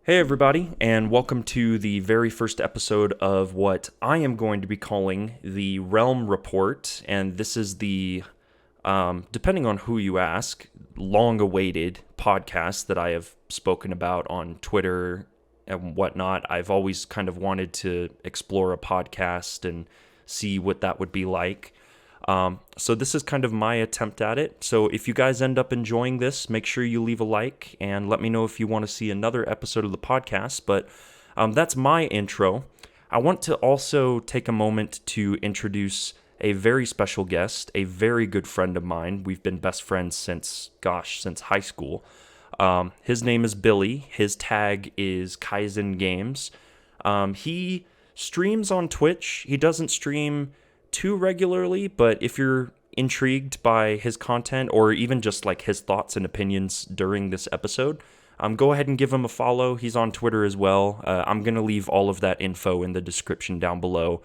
Hey, everybody, and welcome to the very first episode of what I am going to be calling the Realm Report. And this is the, depending on who you ask, long awaited podcast that I have spoken about on Twitter and whatnot. I've always kind of wanted to explore a podcast and see what that would be like. So this is kind of my attempt at it. So if you guys end up enjoying this, make sure you leave a like and let me know if you want to see another episode of the podcast. But that's my intro. I want to also take a moment to introduce a very special guest, a very good friend of mine. We've been best friends since high school. His name is Billy. His tag is KaizenGames. He streams on Twitch. He doesn't stream too regularly, but if you're intrigued by his content or even just like his thoughts and opinions during this episode, go ahead and give him a follow. He's on Twitter as well. I'm going to leave all of that info in the description down below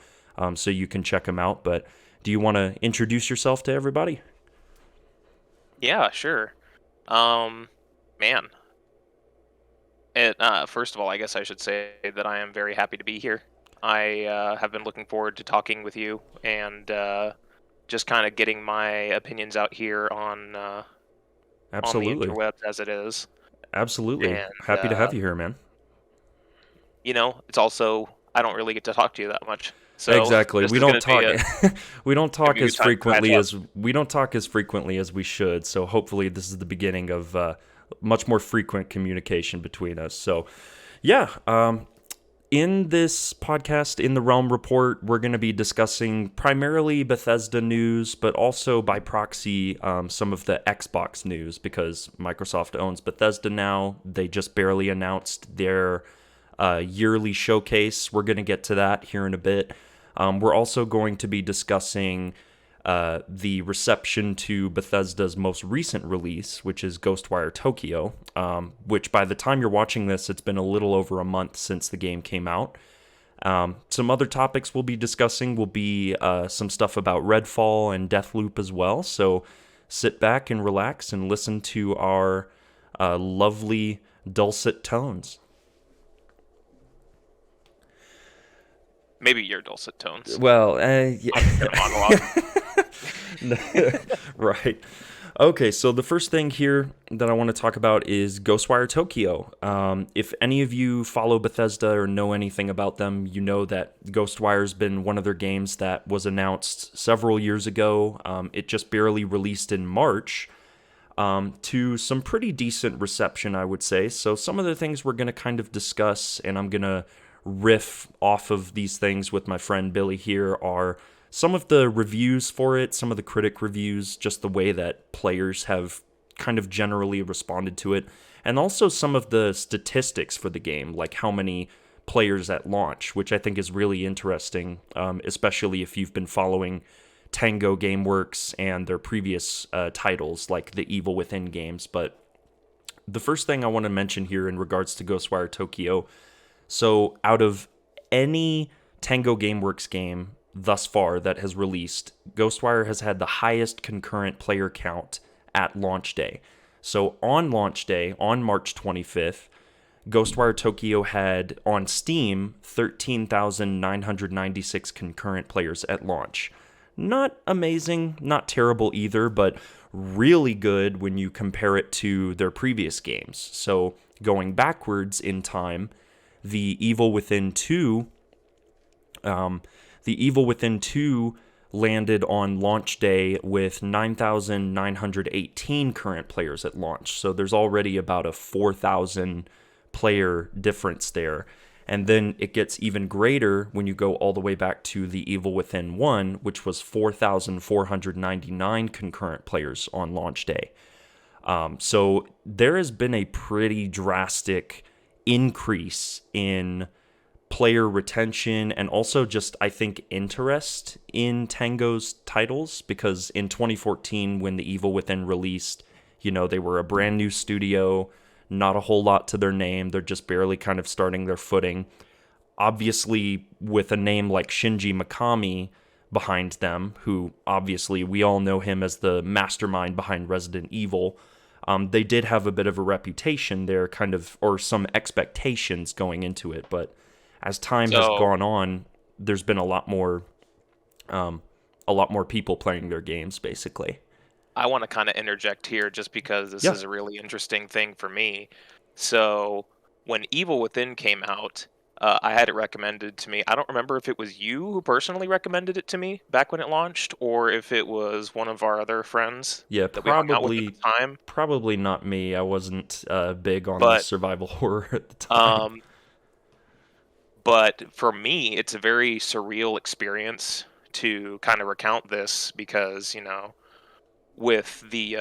so you can check him out. But do you want to introduce yourself to everybody? Yeah, sure. Man. First of all, I guess I should say that I am very happy to be here. I have been looking forward to talking with you and just kind of getting my opinions out here on the Absolutely. interwebs as it is. Absolutely. And, Happy to have you here, man. It's also, I don't really get to talk to you that much. So Exactly. this We is don't gonna talk be a we don't talk good as time to catch frequently up. as we should. So hopefully this is the beginning of much more frequent communication between us. So yeah, in this podcast, in the Realm Report, we're going to be discussing primarily Bethesda news, but also by proxy some of the Xbox news because Microsoft owns Bethesda now. They just barely announced their yearly showcase. We're going to get to that here in a bit. We're also going to be discussing the reception to Bethesda's most recent release, which is Ghostwire Tokyo, which by the time you're watching this, it's been a little over a month since the game came out. Some other topics we'll be discussing will be some stuff about Redfall and Deathloop as well, so sit back and relax and listen to our lovely dulcet tones. Maybe your dulcet tones. Well, yeah. I'm just gonna monologue. Right. Okay, so the first thing here that I want to talk about is Ghostwire Tokyo. If any of you follow Bethesda or know anything about them, you know that Ghostwire's been one of their games that was announced several years ago. It just barely released in March to some pretty decent reception, I would say. So some of the things we're going to kind of discuss, and I'm going to riff off of these things with my friend Billy here, are some of the reviews for it, some of the critic reviews, just the way that players have kind of generally responded to it, and also some of the statistics for the game, like how many players at launch, which I think is really interesting, especially if you've been following Tango Gameworks and their previous titles, like the Evil Within games. But the first thing I want to mention here in regards to Ghostwire Tokyo, so out of any Tango Gameworks game thus far that has released, Ghostwire has had the highest concurrent player count at launch day. So on launch day, on March 25th, Ghostwire Tokyo had on Steam 13,996 concurrent players at launch. Not amazing, not terrible either, but really good when you compare it to their previous games. So going backwards in time, the Evil Within 2 landed on launch day with 9,918 current players at launch. So there's already about a 4,000 player difference there. And then it gets even greater when you go all the way back to the Evil Within 1, which was 4,499 concurrent players on launch day. So there has been a pretty drastic increase in player retention and also just, I think, interest in Tango's titles, because in 2014 when the Evil Within released, they were a brand new studio, not a whole lot to their name. They're just barely kind of starting their footing. Obviously, with a name like Shinji Mikami behind them, who obviously we all know him as the mastermind behind Resident Evil, They did have a bit of a reputation there, kind of, or some expectations going into it, but as time has So gone on, there's been um, a lot more people playing their games, basically. I want to kind of interject here just because this Yeah. is a really interesting thing for me. So when Evil Within came out, I had it recommended to me. I don't remember if it was you who personally recommended it to me back when it launched, or if it was one of our other friends Yeah, that we hung out with at the time. probably not me. I wasn't big on the But survival horror at the time. um, but for me, it's a very surreal experience to kind of recount this because with the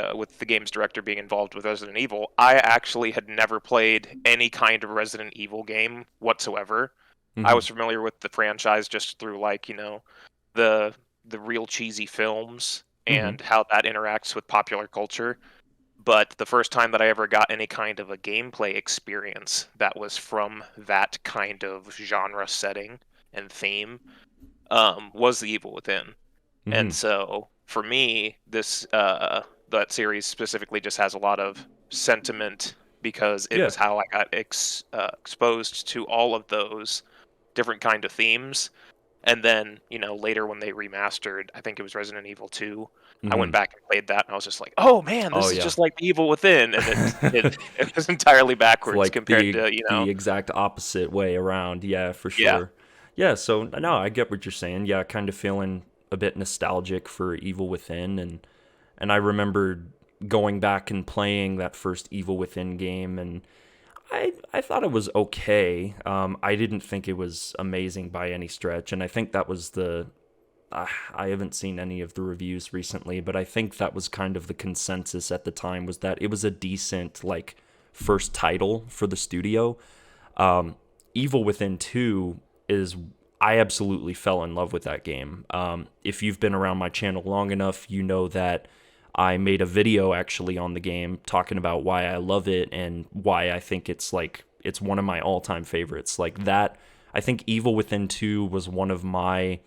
games director being involved with Resident Evil, I actually had never played any kind of Resident Evil game whatsoever. I Hmm. was familiar with the franchise just through the the real cheesy films Hmm. and how that interacts with popular culture. But the first time that I ever got any kind of a gameplay experience that was from that kind of genre setting and theme was The Evil Within. Hmm. And so for me, this that series specifically just has a lot of sentiment because it Yeah. was how I got exposed to all of those different kind of themes. And then, later when they remastered, I think it was Resident Evil 2, I Hmm. went back and played that and I was just like, "Oh man, Oh this is yeah. just like The Evil Within." And it was entirely It's backwards like compared to, the exact opposite way around. Yeah, for yeah. sure. Yeah, so no, I get what you're saying. Yeah, kind of feeling a bit nostalgic for Evil Within, and I remember going back and playing that first Evil Within game, and I thought it was okay. I didn't think it was amazing by any stretch, and I think that was I haven't seen any of the reviews recently, but I think that was kind of the consensus at the time, was that it was a decent like first title for the studio. Um, Evil Within 2 is, I absolutely fell in love with that game. If you've been around my channel long enough, you know that I made a video actually on the game talking about why I love it and why I think it's one of my all-time favorites. Like that, I think Evil Within 2 was one of my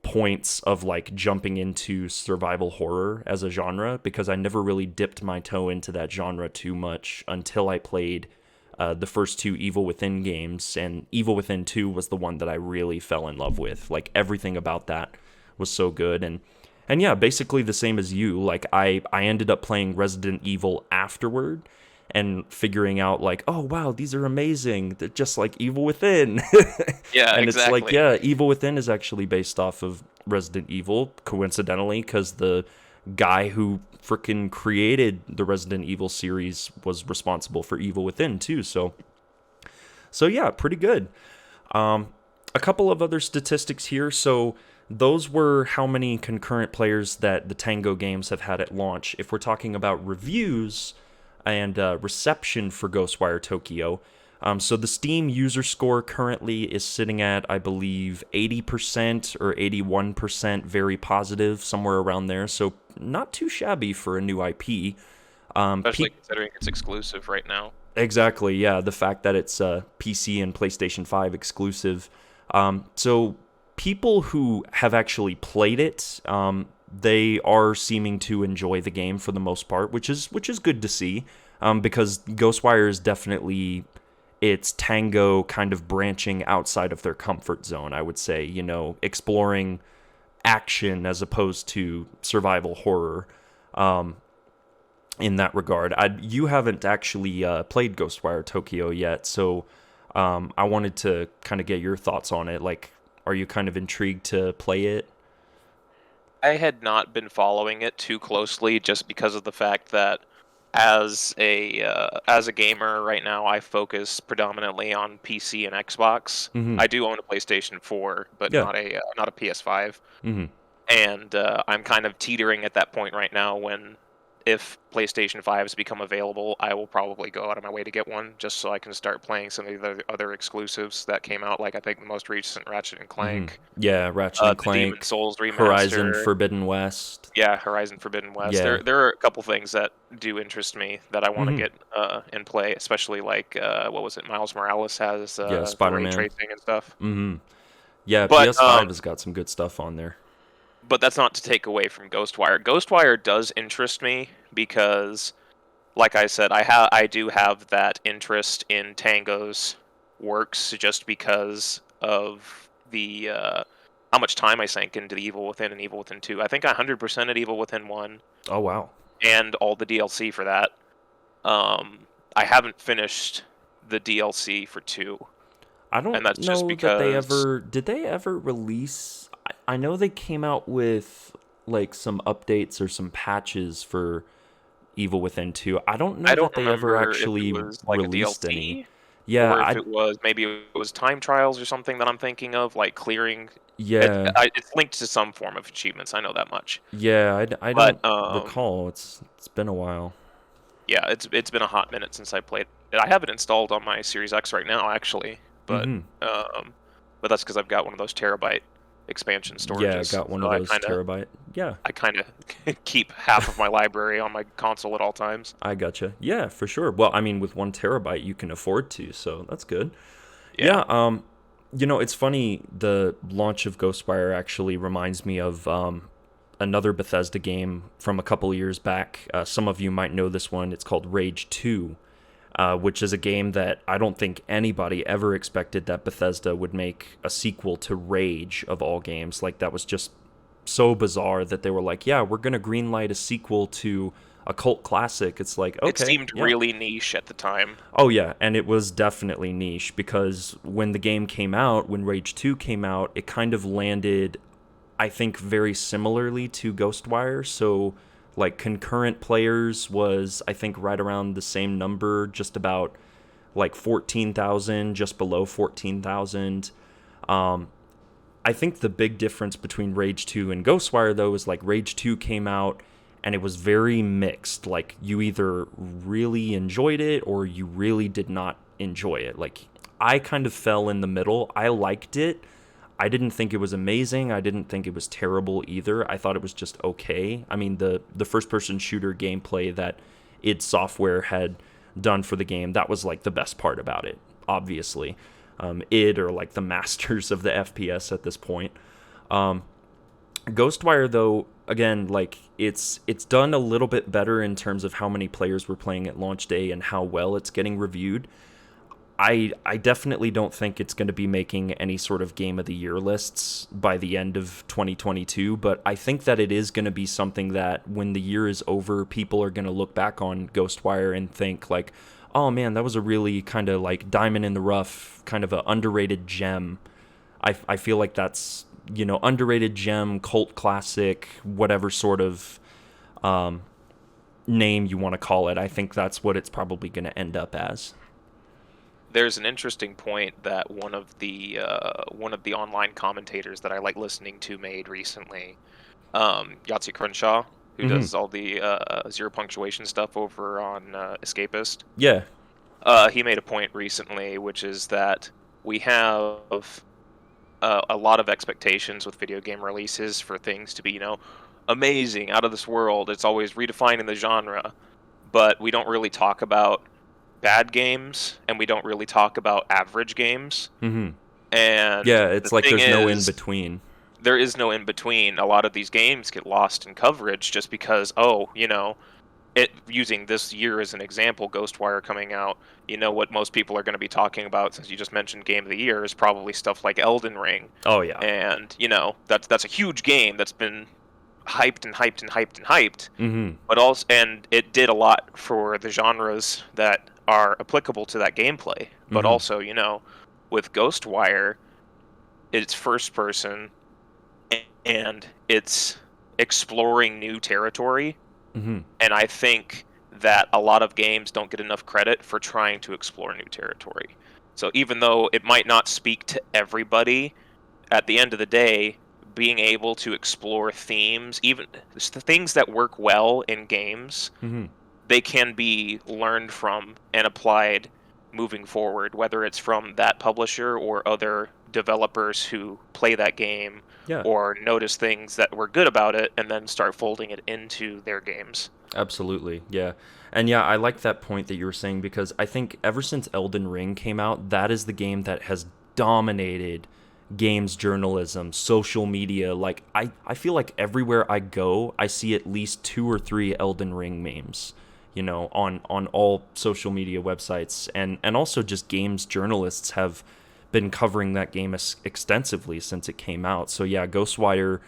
points of like jumping into survival horror as a genre, because I never really dipped my toe into that genre too much until I played the first two Evil Within games, and Evil Within 2 was the one that I really fell in love with. Like everything about that was so good, and yeah, basically the same as you. Like I ended up playing Resident Evil afterward and figuring out like, oh wow, these are amazing. They're just like Evil Within. Yeah, And it's like, exactly. yeah, Evil Within is actually based off of Resident Evil, coincidentally, because the guy who freaking created the Resident Evil series was responsible for Evil Within too. So yeah, pretty good. A couple of other statistics here. So those were how many concurrent players that the Tango games have had at launch. If we're talking about reviews and reception for Ghostwire Tokyo, so the Steam user score currently is sitting at, I believe, 80% or 81%, very positive, somewhere around there. So not too shabby for a new IP. Especially considering it's exclusive right now. Exactly, yeah. The fact that it's PC and PlayStation 5 exclusive. So people who have actually played it, they are seeming to enjoy the game for the most part, which is good to see. Because Ghostwire is definitely, it's Tango kind of branching outside of their comfort zone, I would say, exploring action as opposed to survival horror. In that regard, you haven't actually played Ghostwire Tokyo yet, so I wanted to kind of get your thoughts on it. Like, are you kind of intrigued to play it? I had not been following it too closely just because of the fact that as a gamer right now, I focus predominantly on PC and Xbox. Mm-hmm. I do own a PlayStation 4, but Yeah. not a PS5. Mm-hmm. And I'm kind of teetering at that point right now when, if PlayStation 5s become available, I will probably go out of my way to get one just so I can start playing some of the other exclusives that came out. Like I think the most recent Ratchet and Mm-hmm. Clank, Yeah, Ratchet and the Demon Clank, Souls Horizon remaster. Forbidden West. Yeah, Horizon Forbidden West. Yeah. There are a couple things that do interest me that I want to Mm-hmm. get in play, especially like what was it? Miles Morales has Yeah, the ray Spider-Man. tracing and stuff. Mm-hmm. Yeah, But PS5 has got some good stuff on there. but that's not to take away from Ghostwire. Ghostwire does interest me because like I said, I do have that interest in Tango's works just because of the how much time I sank into the Evil Within and Evil Within 2. I think I 100% at Evil Within 1 Oh wow. and all the DLC for that. I haven't finished the DLC for 2, I and don't that's just know that they because ever did they ever release I know they came out with like some updates or some patches for Evil Within 2. I don't know I don't that they ever remember if it actually was like a released any. DLC Yeah, or if it was maybe it was time trials or something that I'm thinking of, like clearing. yeah, It's linked to some form of achievements. I know that much. I But don't recall. It's been a while. yeah, it's been a hot minute since I played it. I have it installed on my Series X right now, actually, Mm-hmm. but that's because I've got one of those terabyte expansion Yeah, I storages. got one So of those terabyte. Yeah, I kind of keep half of my library on my console at all times. I gotcha. Yeah, for sure. Well, I mean, with 1 terabyte, you can afford to, so that's good. Yeah, Yeah, it's funny. The launch of Ghostwire actually reminds me of another Bethesda game from a couple years back. Some of you might know this one. It's called Rage 2, which is a game that I don't think anybody ever expected that Bethesda would make a sequel to Rage of all games. Like, that was just so bizarre that they were like, yeah, we're going to greenlight a sequel to a cult classic. It's like, it okay, seemed yeah. really niche at the time. Oh yeah, and it was definitely niche because when the game came out, when Rage 2 came out, it kind of landed, I think, very similarly to Ghostwire. So like concurrent players was, I think, right around the same number, just about like 14,000, just below 14,000. I think the big difference between Rage 2 and Ghostwire, though, is like Rage 2 came out and it was very mixed. Like, you either really enjoyed it or you really did not enjoy it. Like, I kind of fell in the middle. I liked it. I didn't think it was amazing. I didn't think it was terrible either. I thought it was just okay. I mean, the first person shooter gameplay that id Software had done for the game, that was like the best part about it, obviously. Id are like the masters of the FPS at this point. Ghostwire, though, again, like it's done a little bit better in terms of how many players were playing at launch day and how well it's getting reviewed. I definitely don't think it's going to be making any sort of game of the year lists by the end of 2022, but I think that it is going to be something that when the year is over, people are going to look back on Ghostwire and think like, oh man, that was a really kind of like diamond in the rough, kind of an underrated gem. I feel like that's, underrated gem, cult classic, whatever sort of name you want to call it. I think that's what it's probably going to end up as. There's an interesting point that one of the online commentators that I like listening to made recently, Yahtzee Crenshaw, who Mm-hmm. does all the zero punctuation stuff over on Escapist. Yeah. He made a point recently, which is that we have a lot of expectations with video game releases for things to be, amazing, out of this world. It's always redefining the genre, but we don't really talk about bad games and we don't really talk about average games. Mm-hmm. And Yeah, the it's like thing there's no in is, between. there is no in between. A lot of these games get lost in coverage just because, using this year as an example, Ghostwire coming out, what most people are going to be talking about, since you just mentioned Game of the Year, is probably stuff like Elden Ring. Oh yeah. And, that's a huge game that's been hyped and hyped and hyped and hyped. Mm-hmm. But also, and it did a lot for the genres that are applicable to that gameplay. But Mm-hmm. also, with Ghostwire, it's first person and it's exploring new territory. Mm-hmm. And I think that a lot of games don't get enough credit for trying to explore new territory. So even though it might not speak to everybody, at the end of the day, being able to explore themes, even the things that work well in games, Mm-hmm. they can be learned from and applied moving forward, whether it's from that publisher or other developers who play that game Yeah. or notice things that were good about it and then start folding it into their games. Absolutely. Yeah. And yeah, I like that point that you were saying because I think ever since Elden Ring came out, that is the game that has dominated games journalism, social media. Like I feel like everywhere I go, I see at least 2 or 3 Elden Ring memes. on all social media websites, and also just games journalists have been covering that game extensively since it came out. So yeah, Ghostwire,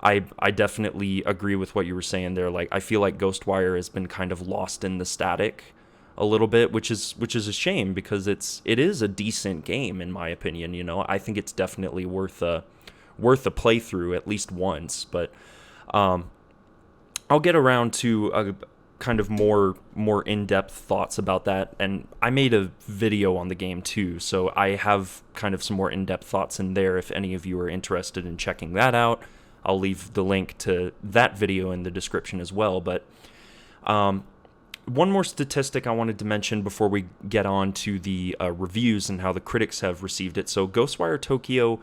I definitely agree with what you were saying there. Like, I feel like Ghostwire has been kind of lost in the static a little bit, which is a shame, because it is a decent game in my opinion. I think it's definitely worth a playthrough at least once. But I'll get around to a kind of more in-depth thoughts about that, and I made a video on the game too, so I have kind of some more in-depth thoughts in there. If any of you are interested in checking that out, I'll leave the link to that video in the description as well. But one more statistic I wanted to mention before we get on to the reviews and how the critics have received it. So Ghostwire Tokyo,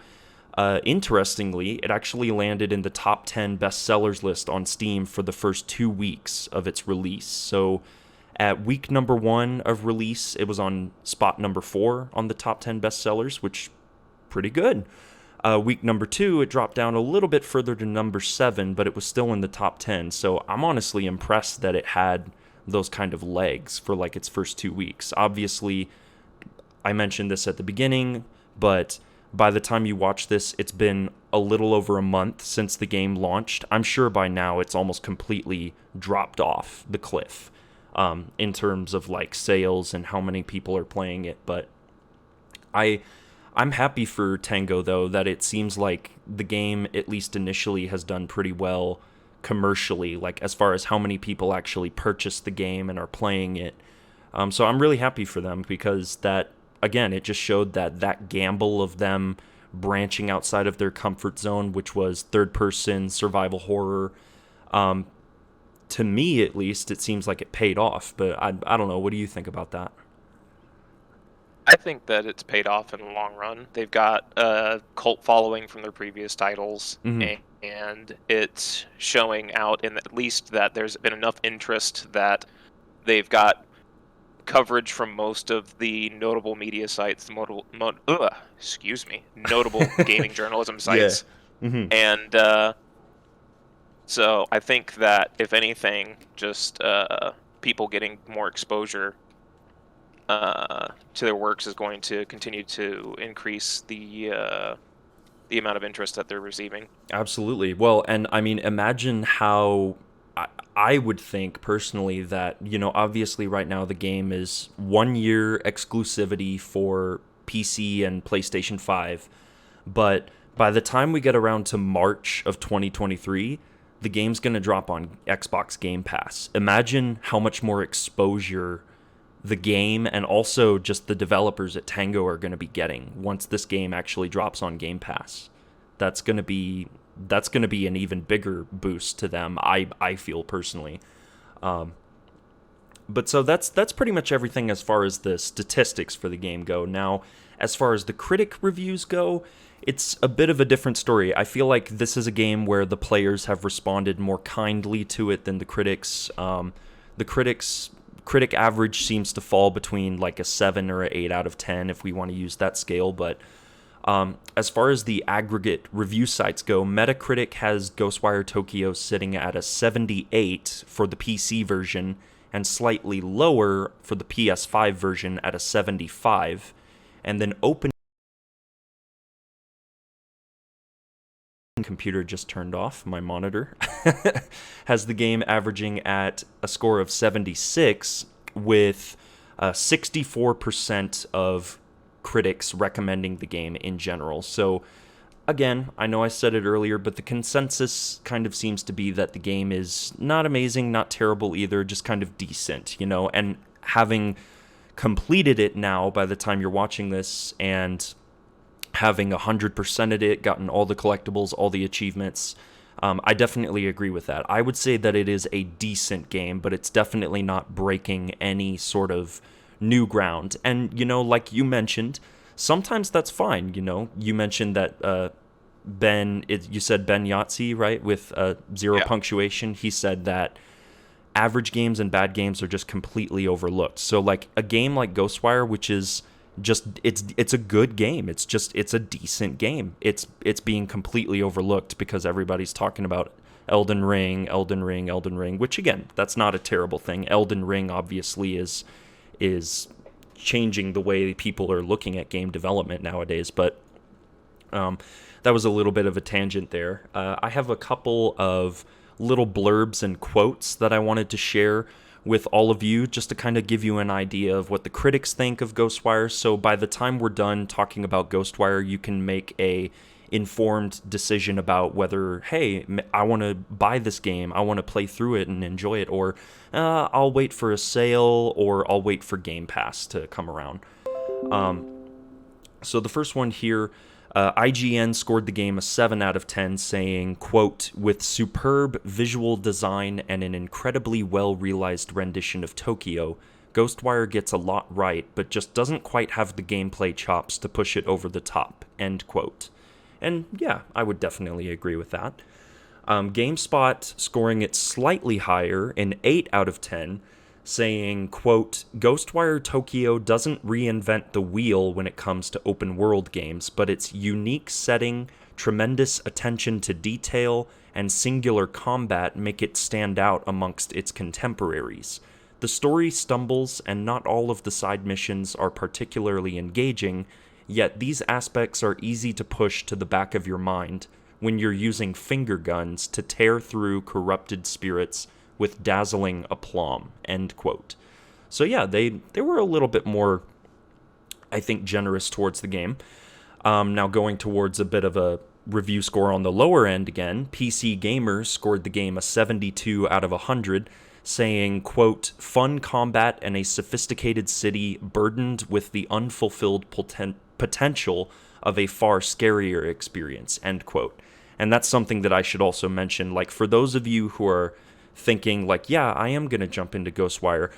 interestingly, it actually landed in the top 10 bestsellers list on Steam for the first 2 weeks of its release. So at week number 1 of release, it was on spot number 4 on the top 10 bestsellers, which pretty good. Week number 2, it dropped down a little bit further to number 7, but it was still in the top 10. So I'm honestly impressed that it had those kind of legs for like its first 2 weeks. Obviously, I mentioned this at the beginning, but by the time you watch this, it's been a little over a month since the game launched. I'm sure by now it's almost completely dropped off the cliff in terms of like sales and how many people are playing it. But I'm happy for Tango, though, that it seems like the game, at least initially, has done pretty well commercially, like as far as how many people actually purchase the game and are playing it. So I'm really happy for them, because that, again, it just showed that gamble of them branching outside of their comfort zone, which was third-person survival horror. To me, at least, it seems like it paid off. But I don't know. What do you think about that? I think that it's paid off in the long run. They've got a cult following from their previous titles, Mm-hmm. and it's showing out in at least that there's been enough interest that they've got coverage from most of the notable media sites, notable gaming journalism Yeah. sites. Mm-hmm. And so I think that, if anything, just people getting more exposure to their works is going to continue to increase the amount of interest that they're receiving. Absolutely. Well, and I mean, imagine how I would think personally that, obviously right now the game is 1 year exclusivity for PC and PlayStation 5. But by the time we get around to March of 2023, the game's going to drop on Xbox Game Pass. Imagine how much more exposure the game and also just the developers at Tango are going to be getting once this game actually drops on Game Pass. That's going to be an even bigger boost to them, I feel personally. But so that's pretty much everything as far as the statistics for the game go. Now, as far as the critic reviews go, it's a bit of a different story. I feel like this is a game where the players have responded more kindly to it than the critics. The critic average seems to fall between like a 7 or an 8 out of 10 if we want to use that scale. But as far as the aggregate review sites go, Metacritic has Ghostwire Tokyo sitting at a 78 for the PC version and slightly lower for the PS5 version at a 75. And then Open computer just turned off, my monitor, has the game averaging at a score of 76, with 64% of critics recommending the game in general. So again, I know I said it earlier, but the consensus kind of seems to be that the game is not amazing, not terrible either, just kind of decent, and having completed it now by the time you're watching this, and having 100%ed it, gotten all the collectibles, all the achievements, I definitely agree with that. I would say that it is a decent game, but it's definitely not breaking any sort of new ground. And, like you mentioned, sometimes that's fine. You mentioned that you said Ben Yahtzee, right, with zero punctuation. He said that average games and bad games are just completely overlooked. So like a game like Ghostwire, which is just it's a good game. It's a decent game. It's being completely overlooked because everybody's talking about Elden Ring, Elden Ring, Elden Ring, which again, that's not a terrible thing. Elden Ring obviously is changing the way people are looking at game development nowadays, but that was a little bit of a tangent there. I have a couple of little blurbs and quotes that I wanted to share with all of you just to kind of give you an idea of what the critics think of Ghostwire. So by the time we're done talking about Ghostwire, you can make a informed decision about whether, hey, I want to buy this game, I want to play through it and enjoy it, or I'll wait for a sale, or I'll wait for Game Pass to come around. So the first one here, IGN scored the game a 7 out of 10, saying, quote, with superb visual design and an incredibly well-realized rendition of Tokyo, Ghostwire gets a lot right, but just doesn't quite have the gameplay chops to push it over the top, end quote. And yeah, I would definitely agree with that. GameSpot scoring it slightly higher, an 8 out of 10, saying, quote, Ghostwire Tokyo doesn't reinvent the wheel when it comes to open world games, but its unique setting, tremendous attention to detail, and singular combat make it stand out amongst its contemporaries. The story stumbles, and not all of the side missions are particularly engaging, yet these aspects are easy to push to the back of your mind when you're using finger guns to tear through corrupted spirits with dazzling aplomb, end quote. So yeah, they were a little bit more, I think, generous towards the game. Now going towards a bit of a review score on the lower end again, PC Gamer scored the game a 72 out of 100, saying, quote, fun combat and a sophisticated city burdened with the unfulfilled potential of a far scarier experience, end quote. And that's something that I should also mention, like, for those of you who are thinking, like, yeah, I am going to jump into Ghostwire,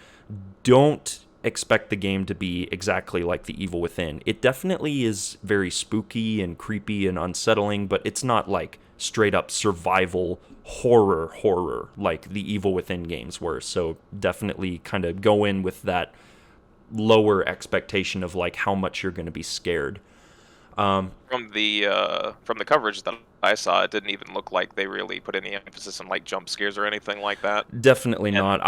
don't expect the game to be exactly like The Evil Within. It definitely is very spooky and creepy and unsettling, but it's not like straight up survival horror like The Evil Within games were. So definitely kind of go in with that lower expectation of like how much you're going to be scared. From the coverage that I saw, it didn't even look like they really put any emphasis on like jump scares or anything like that. Definitely not.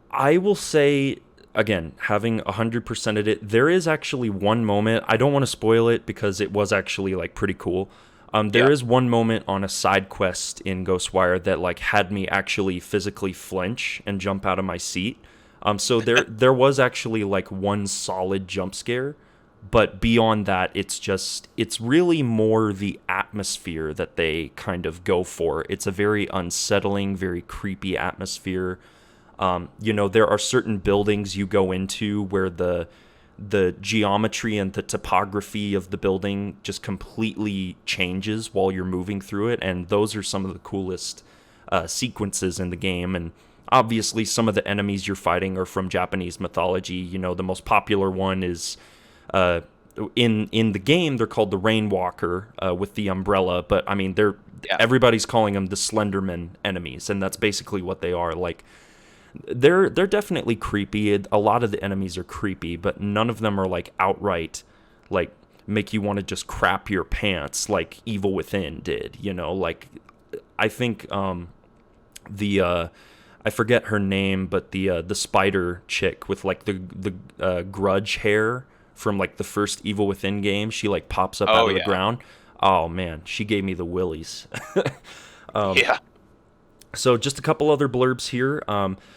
I will say, again, having 100%ed it, there is actually one moment, I don't want to spoil it because it was actually like pretty cool. There is one moment on a side quest in Ghostwire that like had me actually physically flinch and jump out of my seat. So there was actually like one solid jump scare, but beyond that, it's really more the atmosphere that they kind of go for. It's a very unsettling, very creepy atmosphere. There are certain buildings you go into where the geometry and the topography of the building just completely changes while you're moving through it, and those are some of the coolest sequences in the game. And obviously some of the enemies you're fighting are from Japanese mythology. The most popular one is in the game they're called the Rainwalker with the umbrella, but I mean everybody's calling them the Slenderman enemies, and that's basically what they are. Like they're definitely creepy. A lot of the enemies are creepy, but none of them are like outright like make you want to just crap your pants like Evil Within did. Like I think I forget her name, but the spider chick with like the grudge hair from like the first Evil Within game, she like pops up out of the ground. Oh man, she gave me the willies. Yeah. So just a couple other blurbs here.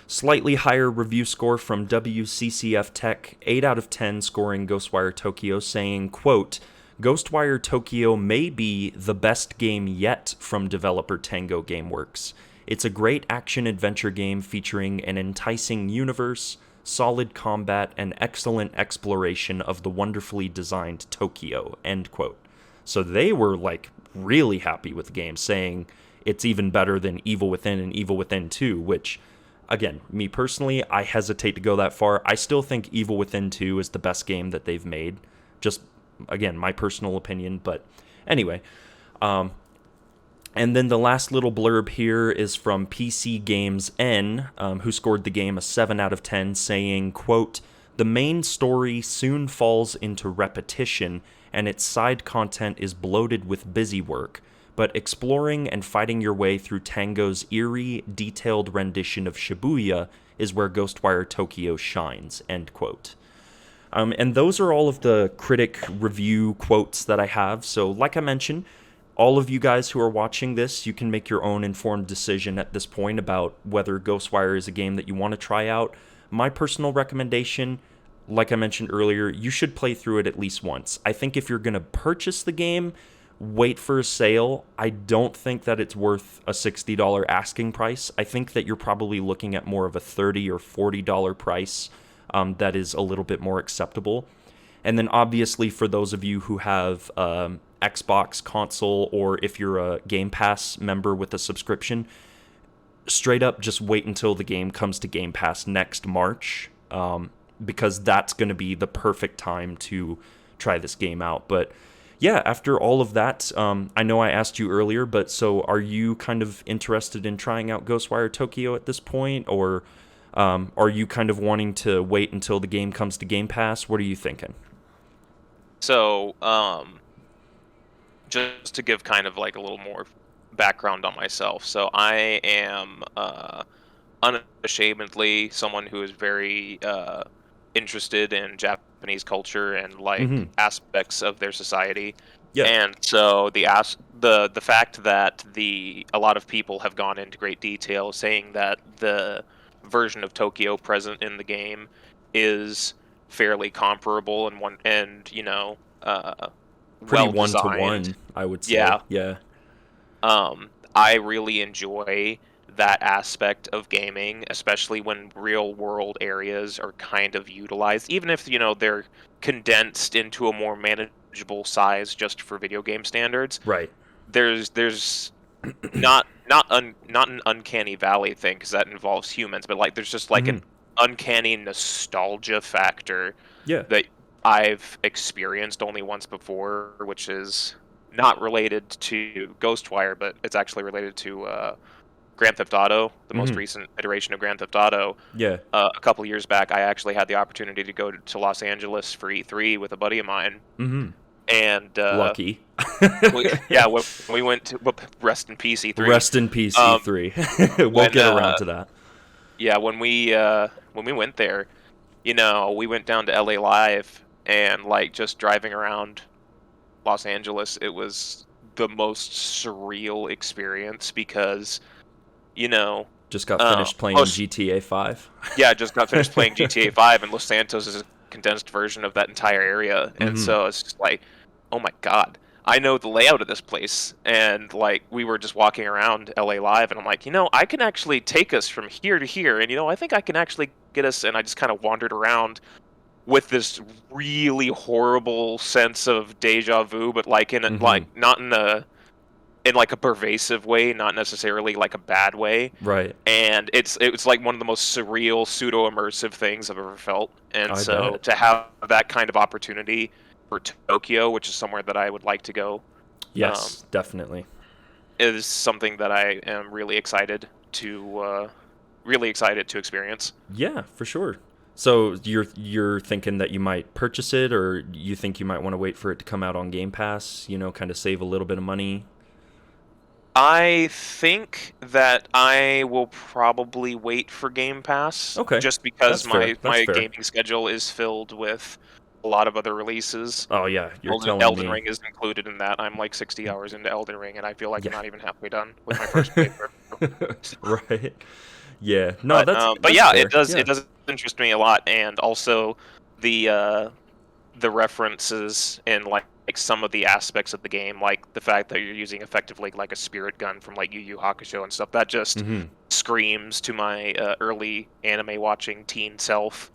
Slightly higher review score from WCCF Tech, 8 out of 10, scoring Ghostwire Tokyo, saying, quote, Ghostwire Tokyo may be the best game yet from developer Tango Gameworks. It's a great action-adventure game featuring an enticing universe, solid combat, and excellent exploration of the wonderfully designed Tokyo, end quote. So they were, like, really happy with the game, saying it's even better than Evil Within and Evil Within 2, which, again, me personally, I hesitate to go that far. I still think Evil Within 2 is the best game that they've made. Just, again, my personal opinion, but anyway. And then the last little blurb here is from PC Games N, who scored the game a 7 out of 10, saying, quote, the main story soon falls into repetition, and its side content is bloated with busy work, but exploring and fighting your way through Tango's eerie, detailed rendition of Shibuya is where Ghostwire Tokyo shines, end quote. And those are all of the critic review quotes that I have. So, like I mentioned, all of you guys who are watching this, you can make your own informed decision at this point about whether Ghostwire is a game that you want to try out. My personal recommendation, like I mentioned earlier, you should play through it at least once. I think if you're going to purchase the game, wait for a sale. I don't think that it's worth a $60 asking price. I think that you're probably looking at more of a $30 or $40 price that is a little bit more acceptable. And then obviously for those of you who have Xbox console, or if you're a Game Pass member with a subscription, straight up just wait until the game comes to Game Pass next March, because that's going to be the perfect time to try this game out. But yeah, after all of that, I know I asked you earlier, but so are you kind of interested in trying out Ghostwire Tokyo at this point, or are you kind of wanting to wait until the game comes to Game Pass? What are you thinking? So, just to give kind of like a little more background on myself. So I am unashamedly someone who is very interested in Japanese culture and like aspects of their society. Yeah. And so the fact that a lot of people have gone into great detail saying that the version of Tokyo present in the game is fairly comparable and Pretty well one to designed. one, I would say. Yeah. Yeah. I really enjoy that aspect of gaming, especially when real world areas are kind of utilized, even if they're condensed into a more manageable size just for video game standards. Right. There's not an uncanny valley thing, because that involves humans, but like there's just like an uncanny nostalgia factor that I've experienced only once before, which is not related to Ghostwire, but it's actually related to Grand Theft Auto, the most recent iteration of Grand Theft Auto. Yeah. A couple years back, I actually had the opportunity to go to Los Angeles for E3 with a buddy of mine. And lucky. when we went to rest in peace E3. Rest in peace E3. We'll get around to that. Yeah, when we went there, we went down to LA Live, and like just driving around Los Angeles, it was the most surreal experience because, just got finished playing GTA 5. Yeah, just got finished playing GTA 5, and Los Santos is a condensed version of that entire area, and so it's just like, oh my god, I know the layout of this place. And like we were just walking around LA Live, and I'm like, I can actually take us from here to here, and I think I can actually get us. And I just kind of wandered around with this really horrible sense of deja vu, but like in like not in like a pervasive way, not necessarily like a bad way. Right. And it's like one of the most surreal, pseudo immersive things I've ever felt. And I so bet. to have that kind of opportunity for Tokyo, which is somewhere that I would like to go, yes, definitely, is something that I am really excited to experience. Yeah, for sure. So you're thinking that you might purchase it, or you think you might want to wait for it to come out on Game Pass, kind of save a little bit of money? I think that I will probably wait for Game Pass. Okay. Just because That's my fair. gaming schedule is filled with a lot of other releases. Oh yeah, you're telling Elden me. Ring is included in that. I'm like 60 hours into Elden Ring, and I feel like I'm not even halfway done with my first playthrough. Right. Yeah. No, that's yeah, fair. it does interest me a lot, and also the references in like some of the aspects of the game, like the fact that you're using effectively like a spirit gun from like Yu Yu Hakusho and stuff. That just screams to my early anime watching teen self.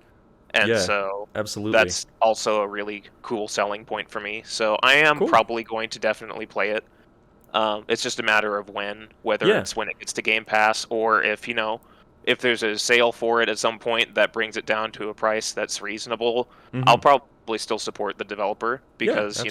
And so absolutely, that's also a really cool selling point for me. So I am probably going to definitely play it. It's just a matter of whether it's when it gets to Game Pass, or if there's a sale for it at some point that brings it down to a price that's reasonable. I'll probably still support the developer, because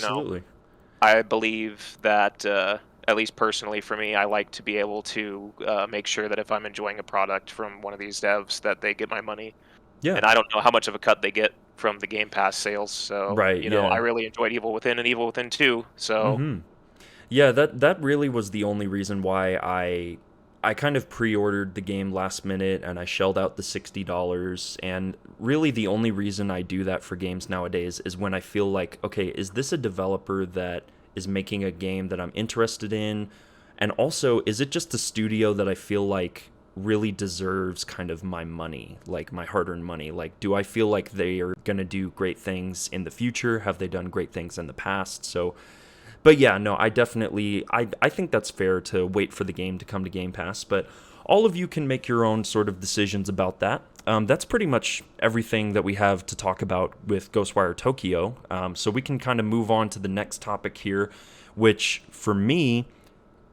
I believe that at least personally for me, I like to be able to make sure that if I'm enjoying a product from one of these devs, that they get my money. Yeah. And I don't know how much of a cut they get from the Game Pass sales. So, I really enjoyed Evil Within and Evil Within 2. So, Yeah, that really was the only reason why I kind of pre-ordered the game last minute and I shelled out the $60. And really the only reason I do that for games nowadays is when I feel like, okay, is this a developer that is making a game that I'm interested in? And also, is it just a studio that I feel like really deserves kind of my money, like my hard-earned money? Like, do I feel like they are going to do great things in the future? Have they done great things in the past? So, but yeah, no, I think that's fair to wait for the game to come to Game Pass, but all of you can make your own sort of decisions about that. That's pretty much everything that we have to talk about with Ghostwire Tokyo. So we can kind of move on to the next topic here, which for me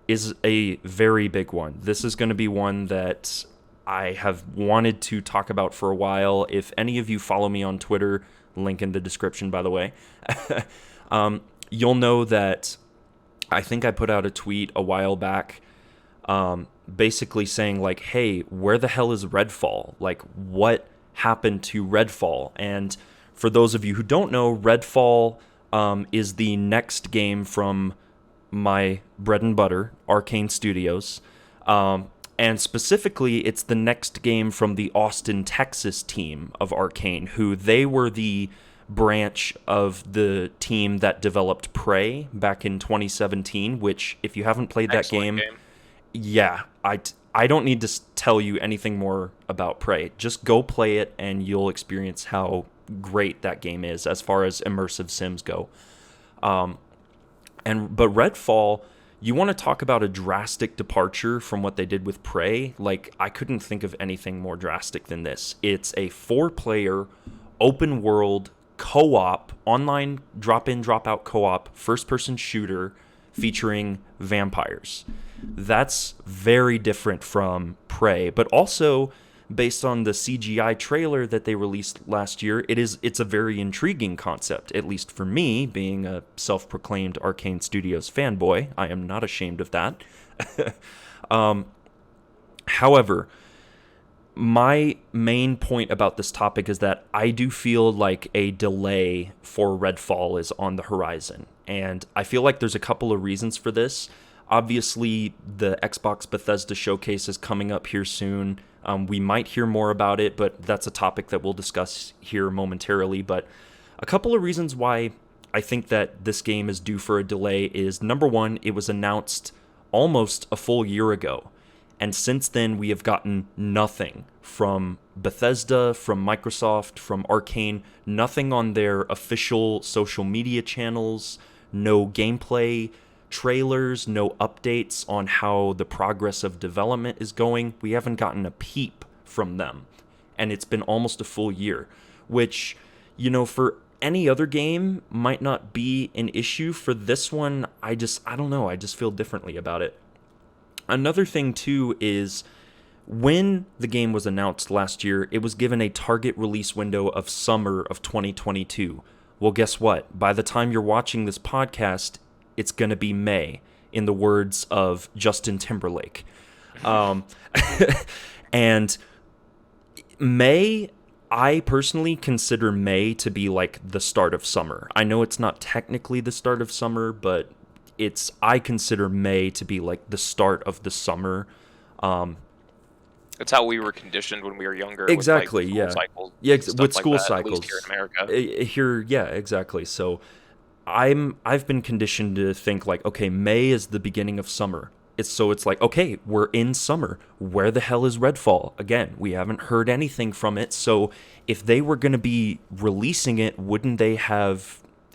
is a very big one. This is going to be one that I have wanted to talk about for a while. If any of you follow me on Twitter, link in the description, by the way, you'll know that I think I put out a tweet a while back, basically saying like, hey, where the hell is Redfall? Like, what happened to Redfall? And for those of you who don't know, Redfall is the next game from my bread and butter, Arcane Studios. And specifically, it's the next game from the Austin, Texas team of Arcane, who they were the branch of the team that developed Prey back in 2017, which, if you haven't played that Excellent game, yeah, I don't need to tell you anything more about Prey. Just go play it and you'll experience how great that game is as far as immersive sims go. But Redfall, you want to talk about a drastic departure from what they did with Prey? Like, I couldn't think of anything more drastic than this. It's a 4-player open world co-op, online drop-in drop-out co-op first-person shooter featuring vampires. That's very different from Prey, but also based on the CGI trailer that they released last year, it's a very intriguing concept, at least for me, being a self-proclaimed Arcane Studios fanboy. I am not ashamed of that. However, my main point about this topic is that I do feel like a delay for Redfall is on the horizon. And I feel like there's a couple of reasons for this. Obviously, the Xbox Bethesda showcase is coming up here soon. We might hear more about it, but that's a topic that we'll discuss here momentarily. But a couple of reasons why I think that this game is due for a delay is, number one, it was announced almost a full year ago. And since then, we have gotten nothing from Bethesda, from Microsoft, from Arcane, nothing on their official social media channels, no gameplay trailers, no updates on how the progress of development is going. We haven't gotten a peep from them. And it's been almost a full year, which, for any other game might not be an issue. For this one, I don't know. I just feel differently about it. Another thing, too, is when the game was announced last year, it was given a target release window of summer of 2022. Well, guess what? By the time you're watching this podcast, it's going to be May, in the words of Justin Timberlake. And May, I personally consider May to be like the start of summer. I know it's not technically the start of summer, but I consider May to be like the start of the summer. It's how we were conditioned when we were younger. Exactly, with, yeah. cycles, Yeah, stuff with like school that, cycles. At least here in America. Yeah, exactly. So I've been conditioned to think like, okay, May is the beginning of summer. It's like, okay, we're in summer. Where the hell is Redfall? Again, we haven't heard anything from it. So if they were going to be releasing it,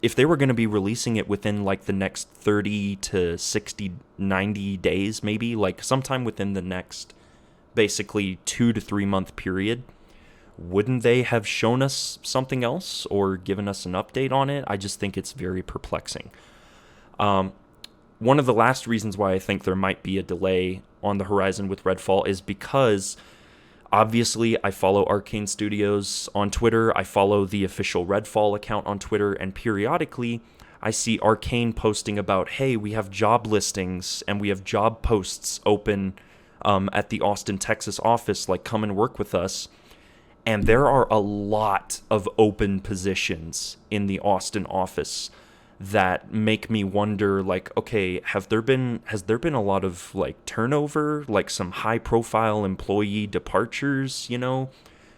if they were going to be releasing it within like the next 30 to 60, 90 days, maybe like sometime within the next basically 2 to 3 month period, wouldn't they have shown us something else or given us an update on it? I just think it's very perplexing. One of the last reasons why I think there might be a delay on the horizon with Redfall is because obviously I follow Arcane Studios on Twitter. I follow the official Redfall account on Twitter, and periodically I see Arcane posting about, hey, we have job listings and we have job posts open at the Austin, Texas office, like come and work with us. And there are a lot of open positions in the Austin office that make me wonder, like, okay, has there been a lot of like turnover, like some high profile employee departures,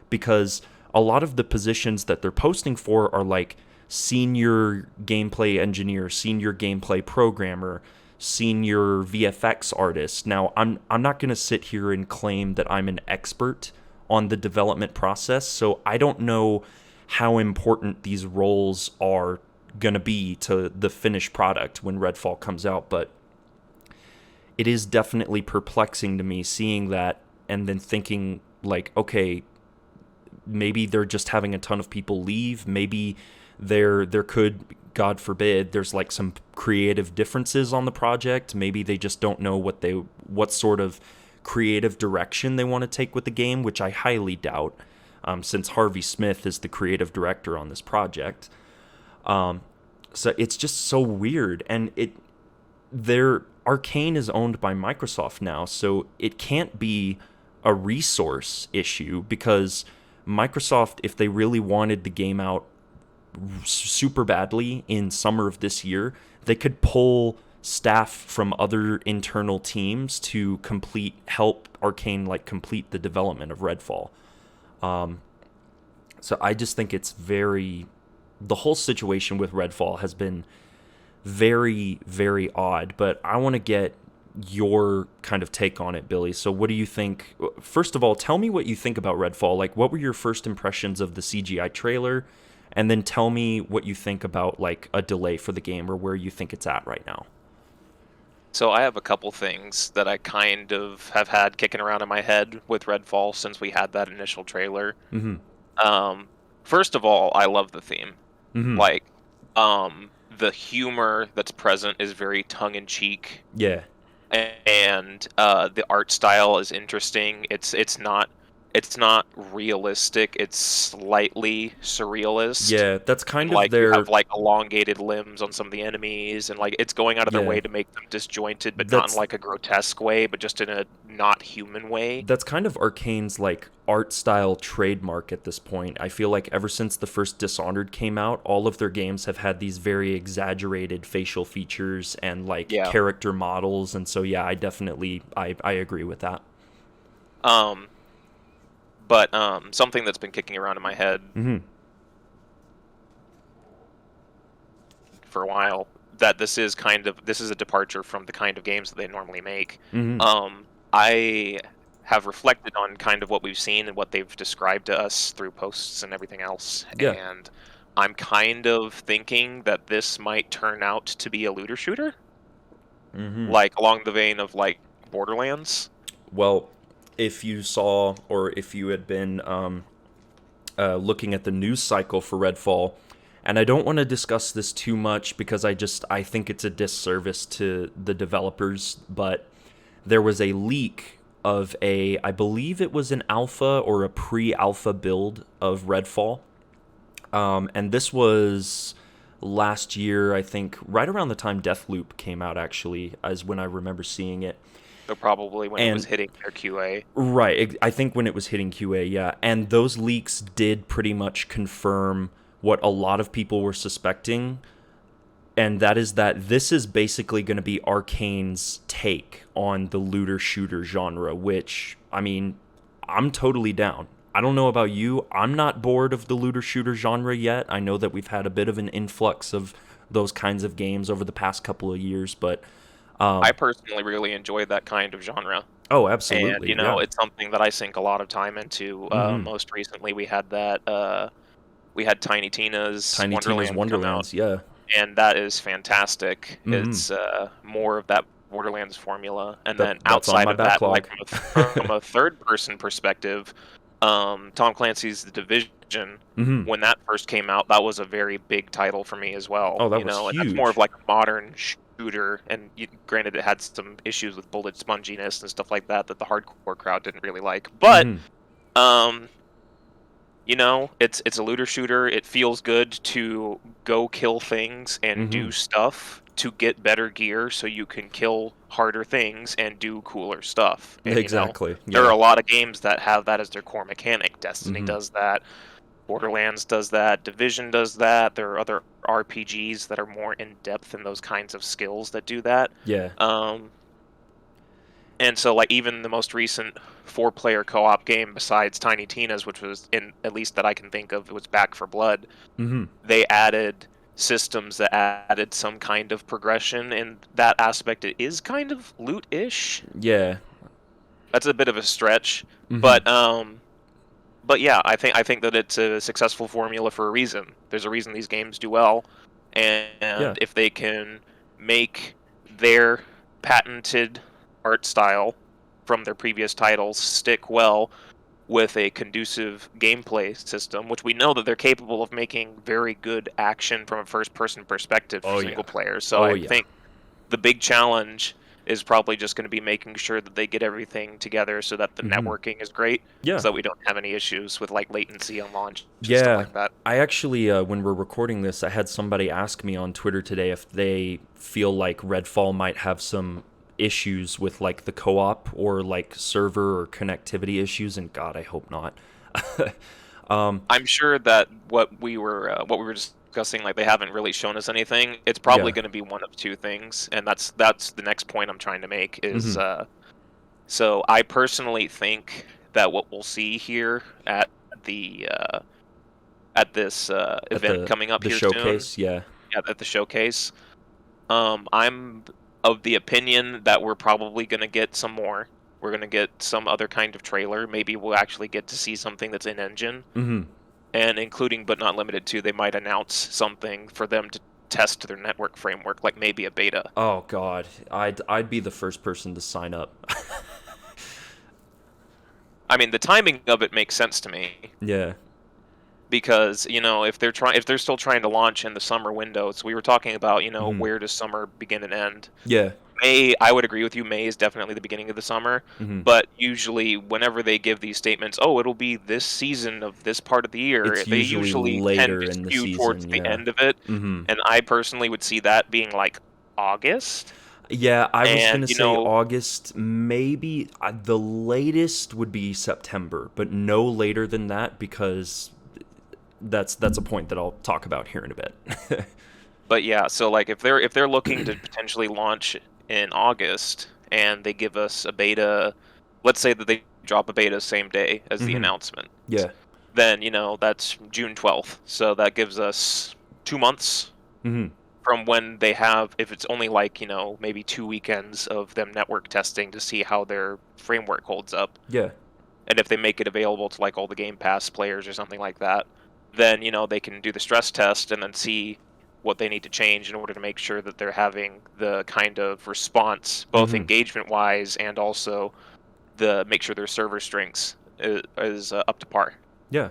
because a lot of the positions that they're posting for are like senior gameplay engineer, senior gameplay programmer, senior VFX artist. Now, I'm not going to sit here and claim that I'm an expert on the development process, so I don't know how important these roles are going to be to the finished product when Redfall comes out, but it is definitely perplexing to me seeing that and then thinking like, okay, maybe they're just having a ton of people leave. Maybe there could, God forbid, there's like some creative differences on the project. Maybe they just don't know what sort of creative direction they want to take with the game, which I highly doubt, since Harvey Smith is the creative director on this project. So it's just so weird, and their Arcane is owned by Microsoft now, so it can't be a resource issue, because Microsoft, if they really wanted the game out super badly in summer of this year, they could pull staff from other internal teams to help Arcane like complete the development of Redfall. So I just think the whole situation with Redfall has been very, very odd, but I want to get your kind of take on it, Billy. So what do you think? First of all, tell me what you think about Redfall. Like, what were your first impressions of the CGI trailer? And then tell me what you think about like a delay for the game, or where you think it's at right now. So I have a couple things that I kind of have had kicking around in my head with Redfall since we had that initial trailer. Mm-hmm. First of all, I love the theme. Mm-hmm. Like, the humor that's present is very tongue-in-cheek. Yeah. And the art style is interesting. It's not realistic. It's slightly surrealist. Yeah, that's kind of Like, you their... have like elongated limbs on some of the enemies, and like it's going out of their way to make them disjointed, but not in like a grotesque way, but just in a not human way. That's kind of Arcane's like art style trademark at this point. I feel like ever since the first Dishonored came out, all of their games have had these very exaggerated facial features and like character models, and so yeah, I agree with that. But something that's been kicking around in my head for a while, that this is a departure from the kind of games that they normally make. I have reflected on kind of what we've seen and what they've described to us through posts and everything else, and I'm kind of thinking that this might turn out to be a looter shooter, like along the vein of like Borderlands. Well, if you saw, or if you had been looking at the news cycle for Redfall, and I don't want to discuss this too much because I think it's a disservice to the developers, but there was a leak of I believe it was an alpha or a pre-alpha build of Redfall, and this was last year, I think, right around the time Deathloop came out, actually, as when I remember seeing it. So probably when it was hitting their QA. Right, I think when it was hitting QA, yeah. And those leaks did pretty much confirm what a lot of people were suspecting, and that is that this is basically going to be Arcane's take on the looter-shooter genre, which, I mean, I'm totally down. I don't know about you. I'm not bored of the looter-shooter genre yet. I know that we've had a bit of an influx of those kinds of games over the past couple of years, but... I personally really enjoy that kind of genre. Oh, absolutely. And, it's something that I sink a lot of time into. Most recently, we had Tiny Tina's Wonderlands, yeah. And that is fantastic. It's more of that Borderlands formula. And then outside of that, like from a third-person perspective, Tom Clancy's The Division, when that first came out, that was a very big title for me as well. Oh, that was huge. And that's more of like a modern shooter, and granted it had some issues with bullet sponginess and stuff like that the hardcore crowd didn't really like, but it's a looter shooter. It feels good to go kill things and do stuff to get better gear so you can kill harder things and do cooler stuff. And, exactly. there are a lot of games that have that as their core mechanic. Destiny does that, Borderlands does that. Division does that. There are other RPGs that are more in depth in those kinds of skills that do that. Yeah. And so, like, even the most recent 4-player co-op game besides Tiny Tina's, which was, in at least that I can think of, it was Back for Blood. Mm-hmm. They added systems that added some kind of progression in that aspect. It is kind of loot-ish. Yeah. That's a bit of a stretch, Mm-hmm. but yeah, I think that it's a successful formula for a reason. There's a reason these games do well, Yeah. and if they can make their patented art style from their previous titles stick well with a conducive gameplay system, which we know that they're capable of making very good action from a first-person perspective for Oh yeah. single players. So Oh I yeah. think the big challenge is probably just going to be making sure that they get everything together so that the Mm-hmm. networking is great, Yeah. so that we don't have any issues with like latency on launch and stuff Yeah, like that. I actually, when we're recording this, I had somebody ask me on Twitter today if they feel like Redfall might have some issues with like the co-op or like server or connectivity issues, and God, I hope not. I'm sure that what we were discussing, like they haven't really shown us anything. It's Yeah. probably going to be one of two things, and that's the next point I'm trying to make is Mm-hmm. so I personally think that what we'll see here at the at this At event coming up the here soon, showcase, yeah. yeah, at the showcase, I'm of the opinion that we're probably going to get some more. We're going to get some other kind of trailer. Maybe we'll actually get to see something that's in engine. Mm-hmm. And including but not limited to, they might announce something for them to test their network framework, like maybe a beta. Oh God, I'd be the first person to sign up. I mean, the timing of it makes sense to me Yeah. because if they're still trying to launch in the summer window. So we were talking about Mm-hmm. where does summer begin and end. Yeah. May, I would agree with you. May is definitely the beginning of the summer, Mm-hmm. but usually whenever they give these statements, oh, it'll be this season of this part of the year, It's they usually usually tend later to in the skew towards season, the yeah. end of it. Mm-hmm. And I personally would see that being like August. Yeah, I was And gonna say August, maybe the latest would be September, but no later than that because that's a point that I'll talk about here in a bit. but yeah, so like if they're looking to potentially launch in August and they give us a beta, let's say that they drop a beta same day as the Hmm. announcement, Yeah. then that's June 12th. So that gives us 2 months Hmm. from when they have, if it's only like, maybe 2 weekends of them network testing to see how their framework holds up. Yeah. And if they make it available to like all the Game Pass players or something like that, then, they can do the stress test and then see what they need to change in order to make sure that they're having the kind of response, both Hmm. engagement wise and also make sure their server strengths is up to par. Yeah.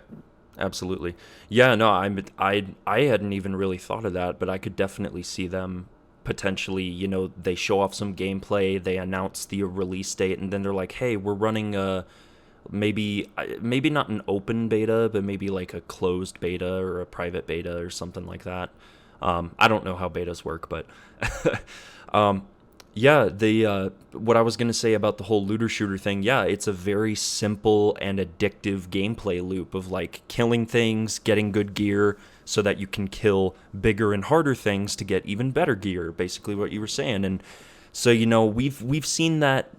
Absolutely. Yeah, no, I hadn't even really thought of that, but I could definitely see them potentially, they show off some gameplay, they announce the release date, and then they're like, "Hey, we're running a maybe not an open beta, but maybe like a closed beta or a private beta or something like that." I don't know how betas work, but um, yeah, the what I was gonna say about the whole looter shooter thing, yeah, it's a very simple and addictive gameplay loop of like killing things, getting good gear, so that you can kill bigger and harder things to get even better gear. Basically, what you were saying, and so we've seen that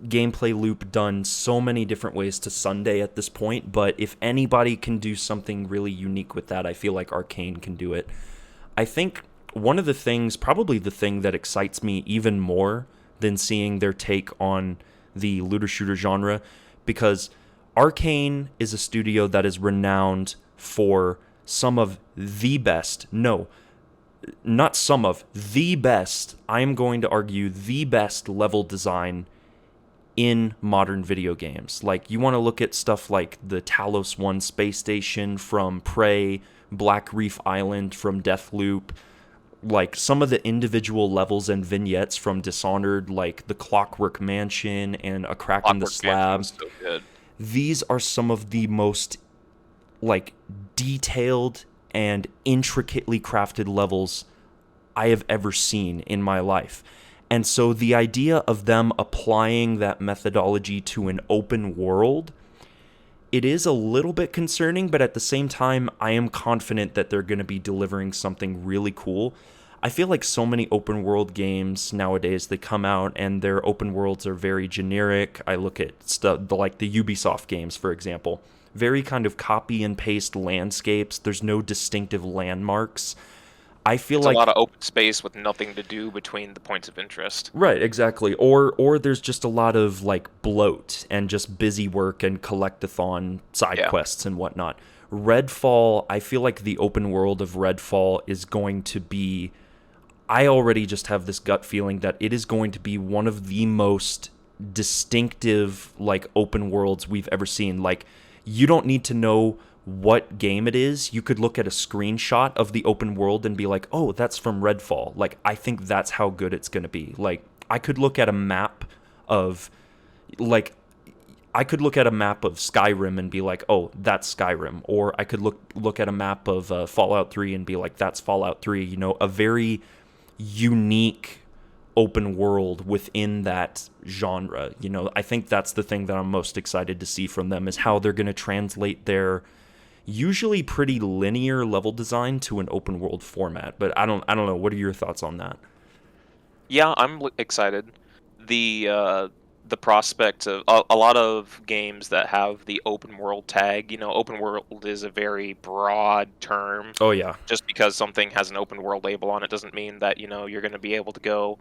gameplay loop done so many different ways to Sunday at this point. But if anybody can do something really unique with that, I feel like Arcane can do it. I think one of the things, probably the thing that excites me even more than seeing their take on the looter shooter genre, because Arcane is a studio that is renowned for some of the best, no, not some of, the best, I am going to argue the best level design in modern video games. Like, you want to look at stuff like the Talos 1 space station from Prey, Black Reef Island from Deathloop, like some of the individual levels and vignettes from Dishonored, like the Clockwork Mansion and A Crack in the Clockwork Mansion Slab. was so good. These are some of the most like detailed and intricately crafted levels I have ever seen in my life. And so the idea of them applying that methodology to an open world it is a little bit concerning, but at the same time, I am confident that they're going to be delivering something really cool. I feel like so many open world games nowadays, they come out and their open worlds are very generic. I look at stuff like the Ubisoft games, for example, very kind of copy and paste landscapes. There's no distinctive landmarks. I feel It's a lot like of open space with nothing to do between the points of interest. right, exactly. Or there's just a lot of like bloat and just busy work and collectathon side Yeah. quests and whatnot. Redfall, I feel like the open world of Redfall is going to be, I already just have this gut feeling that it is going to be one of the most distinctive like open worlds we've ever seen. Like you don't need to know what game it is. You could look at a screenshot of the open world and be like, "Oh, that's from Redfall." Like I think that's how good it's going to be. Like I could look at a map of like I could look at a map of Skyrim and be like, "Oh, that's Skyrim." Or I could look at a map of Fallout 3 and be like, "That's Fallout 3." You know, a very unique open world within that genre. You know, I think that's the thing that I'm most excited to see from them is how they're going to translate their usually pretty linear level design to an open world format. But I don't know. What are your thoughts on that? Yeah, excited. The prospect of a lot of games that have the open world tag. Open world is a very broad term. Oh yeah, Just because something has an open world label on it doesn't mean that you're going to be able to go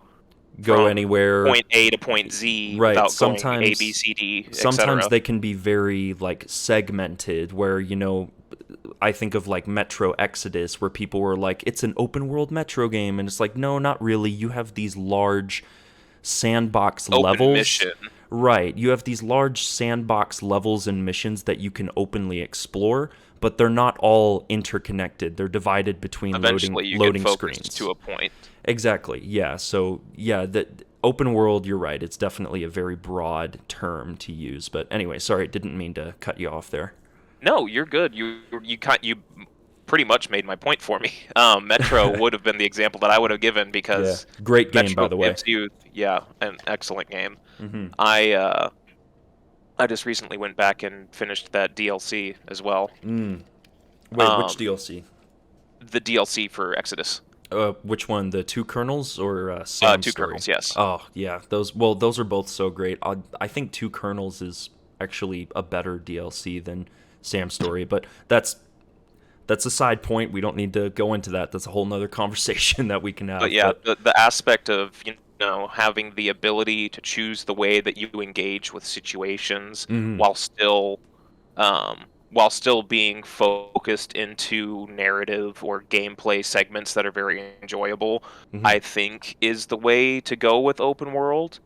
go from anywhere. point A to point Z Right. without going A, B, C, D, Sometimes etc. they can be very like segmented where, I think of like Metro Exodus where people were like, it's an open world Metro game. And it's like, no, not really. You have these large sandbox Open levels. mission. Right. You have these large sandbox levels and missions that you can openly explore, but they're not all interconnected. They're divided between Eventually, you get loading focused screens. to a point. Exactly. Yeah. So, yeah, the open world, you're right. It's definitely a very broad term to use. But anyway, sorry, didn't mean to cut you off there. No, you're good. You pretty much made my point for me. Metro would have been the example that I would have given Yeah. because Great game, by Metro the way. gives you, yeah, an excellent game. Hmm. I just recently went back and finished that DLC as well. Wait, which Um, DLC? the DLC for Exodus. Which one? The Two Kernels or Sam's Two story? kernels, yes. Oh, yeah. Those are both so great. I think Two Kernels is actually a better DLC than Sam's story, but that's a side point. We don't need to go into that. That's a whole nother conversation that we can have. But yeah, the aspect of having the ability to choose the way that you engage with situations Mhm. while still being focused into narrative or gameplay segments that are very enjoyable, Mhm. I think is the way to go with open world.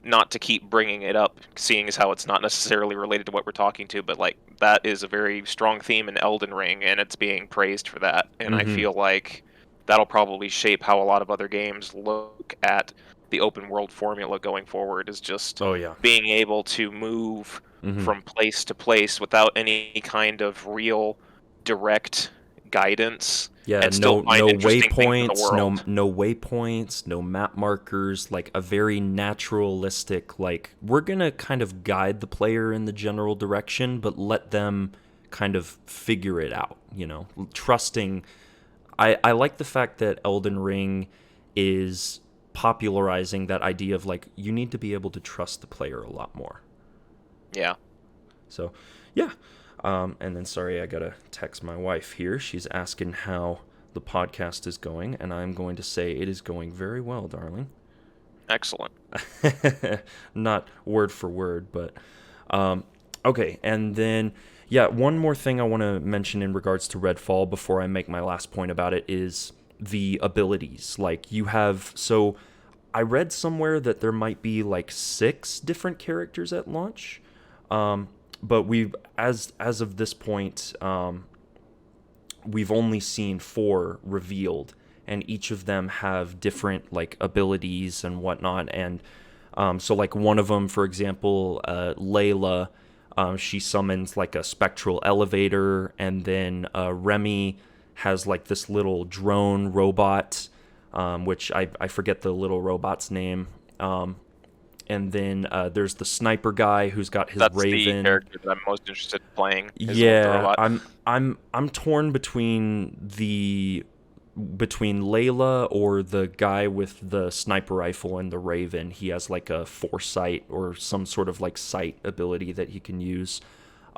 Not to keep bringing it up, seeing as how it's not necessarily related to what we're talking to, but like that is a very strong theme in Elden Ring, and it's being praised for that. And I Mhm. feel like that'll probably shape how a lot of other games look at the open world formula going forward. Is just Oh yeah. being able to move Mhm. from place to place without any kind of real direct guidance, Yeah, and still find interesting things in the world. no waypoints, no map markers, like a very naturalistic, like we're gonna kind of guide the player in the general direction, but let them kind of figure it out, trusting. I like the fact that Elden Ring is popularizing that idea of like you need to be able to trust the player a lot more. Yeah. So, yeah. And then, sorry, I gotta text my wife here. She's asking how the podcast is going, and I'm going to say it is going very well, darling. Excellent. Not word for word, but okay. And then, yeah, one more thing I want to mention in regards to Redfall before I make my last point about it is the abilities. Like you have, so I read somewhere that there might be like 6 different characters at launch. But we've as of this point, we've only seen 4 revealed, and each of them have different like abilities and whatnot. And so like one of them, for example, Layla, she summons like a spectral elevator, and then Remy has like this little drone robot, which I forget the little robot's name. and then there's the sniper guy who's got his That's the raven. character that I'm most interested in playing, is the one with the Yeah, robot. I'm torn between Layla or the guy with the sniper rifle and the Raven. He has like a foresight or some sort of like sight ability that he can use.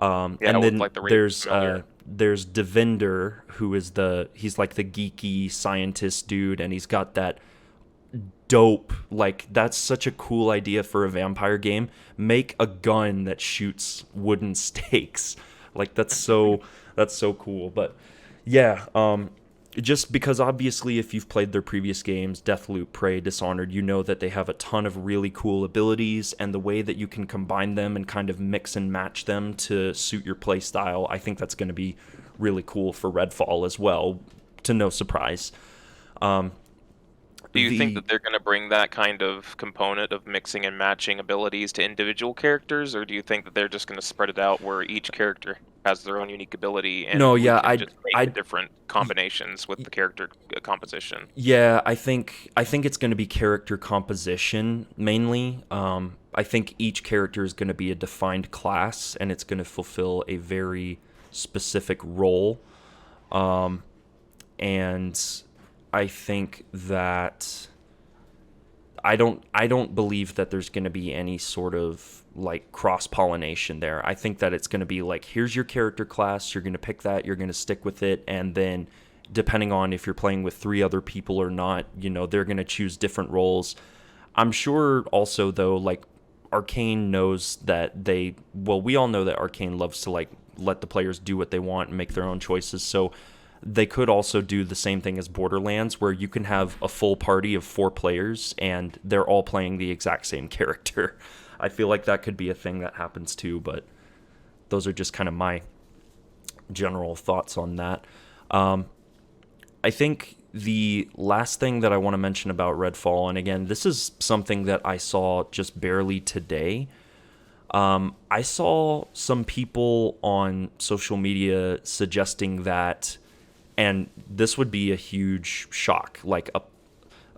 Yeah, And with then like the Raven familiar. there's Devinder, who is he's like the geeky scientist dude, and he's got that dope, like that's such a cool idea for a vampire game. Make a gun that shoots wooden stakes. Like that's so cool. But yeah, just because obviously if you've played their previous games, Deathloop, Prey, Dishonored, you know that they have a ton of really cool abilities, and the way that you can combine them and kind of mix and match them to suit your play style, I think that's going to be really cool for Redfall as well, to no surprise. Um, Do you think the that they're going to bring that kind of component of mixing and matching abilities to individual characters, or do you think that they're just going to spread it out where each character has their own unique ability no, and we yeah, can just make the I different combinations with the character composition? Yeah, I think it's going to be character composition mainly. I think each character is going to be a defined class, and it's going to fulfill a very specific role. And I think that I don't believe that there's going to be any sort of like cross pollination there. I think that it's going to be like, here's your character class, you're going to pick that, you're going to stick with it, and then depending on if you're playing with three other people or not, they're going to choose different roles. I'm sure also though, like Arcane knows that we all know that Arcane loves to like let the players do what they want and make their own choices. So they could also do the same thing as Borderlands, where you can have a full party of 4 players and they're all playing the exact same character. I feel like that could be a thing that happens too, but those are just kind of my general thoughts on that. I think the last thing that I want to mention about Redfall, and again, this is something that I saw just barely today. I saw some people on social media suggesting that, and this would be a huge shock, like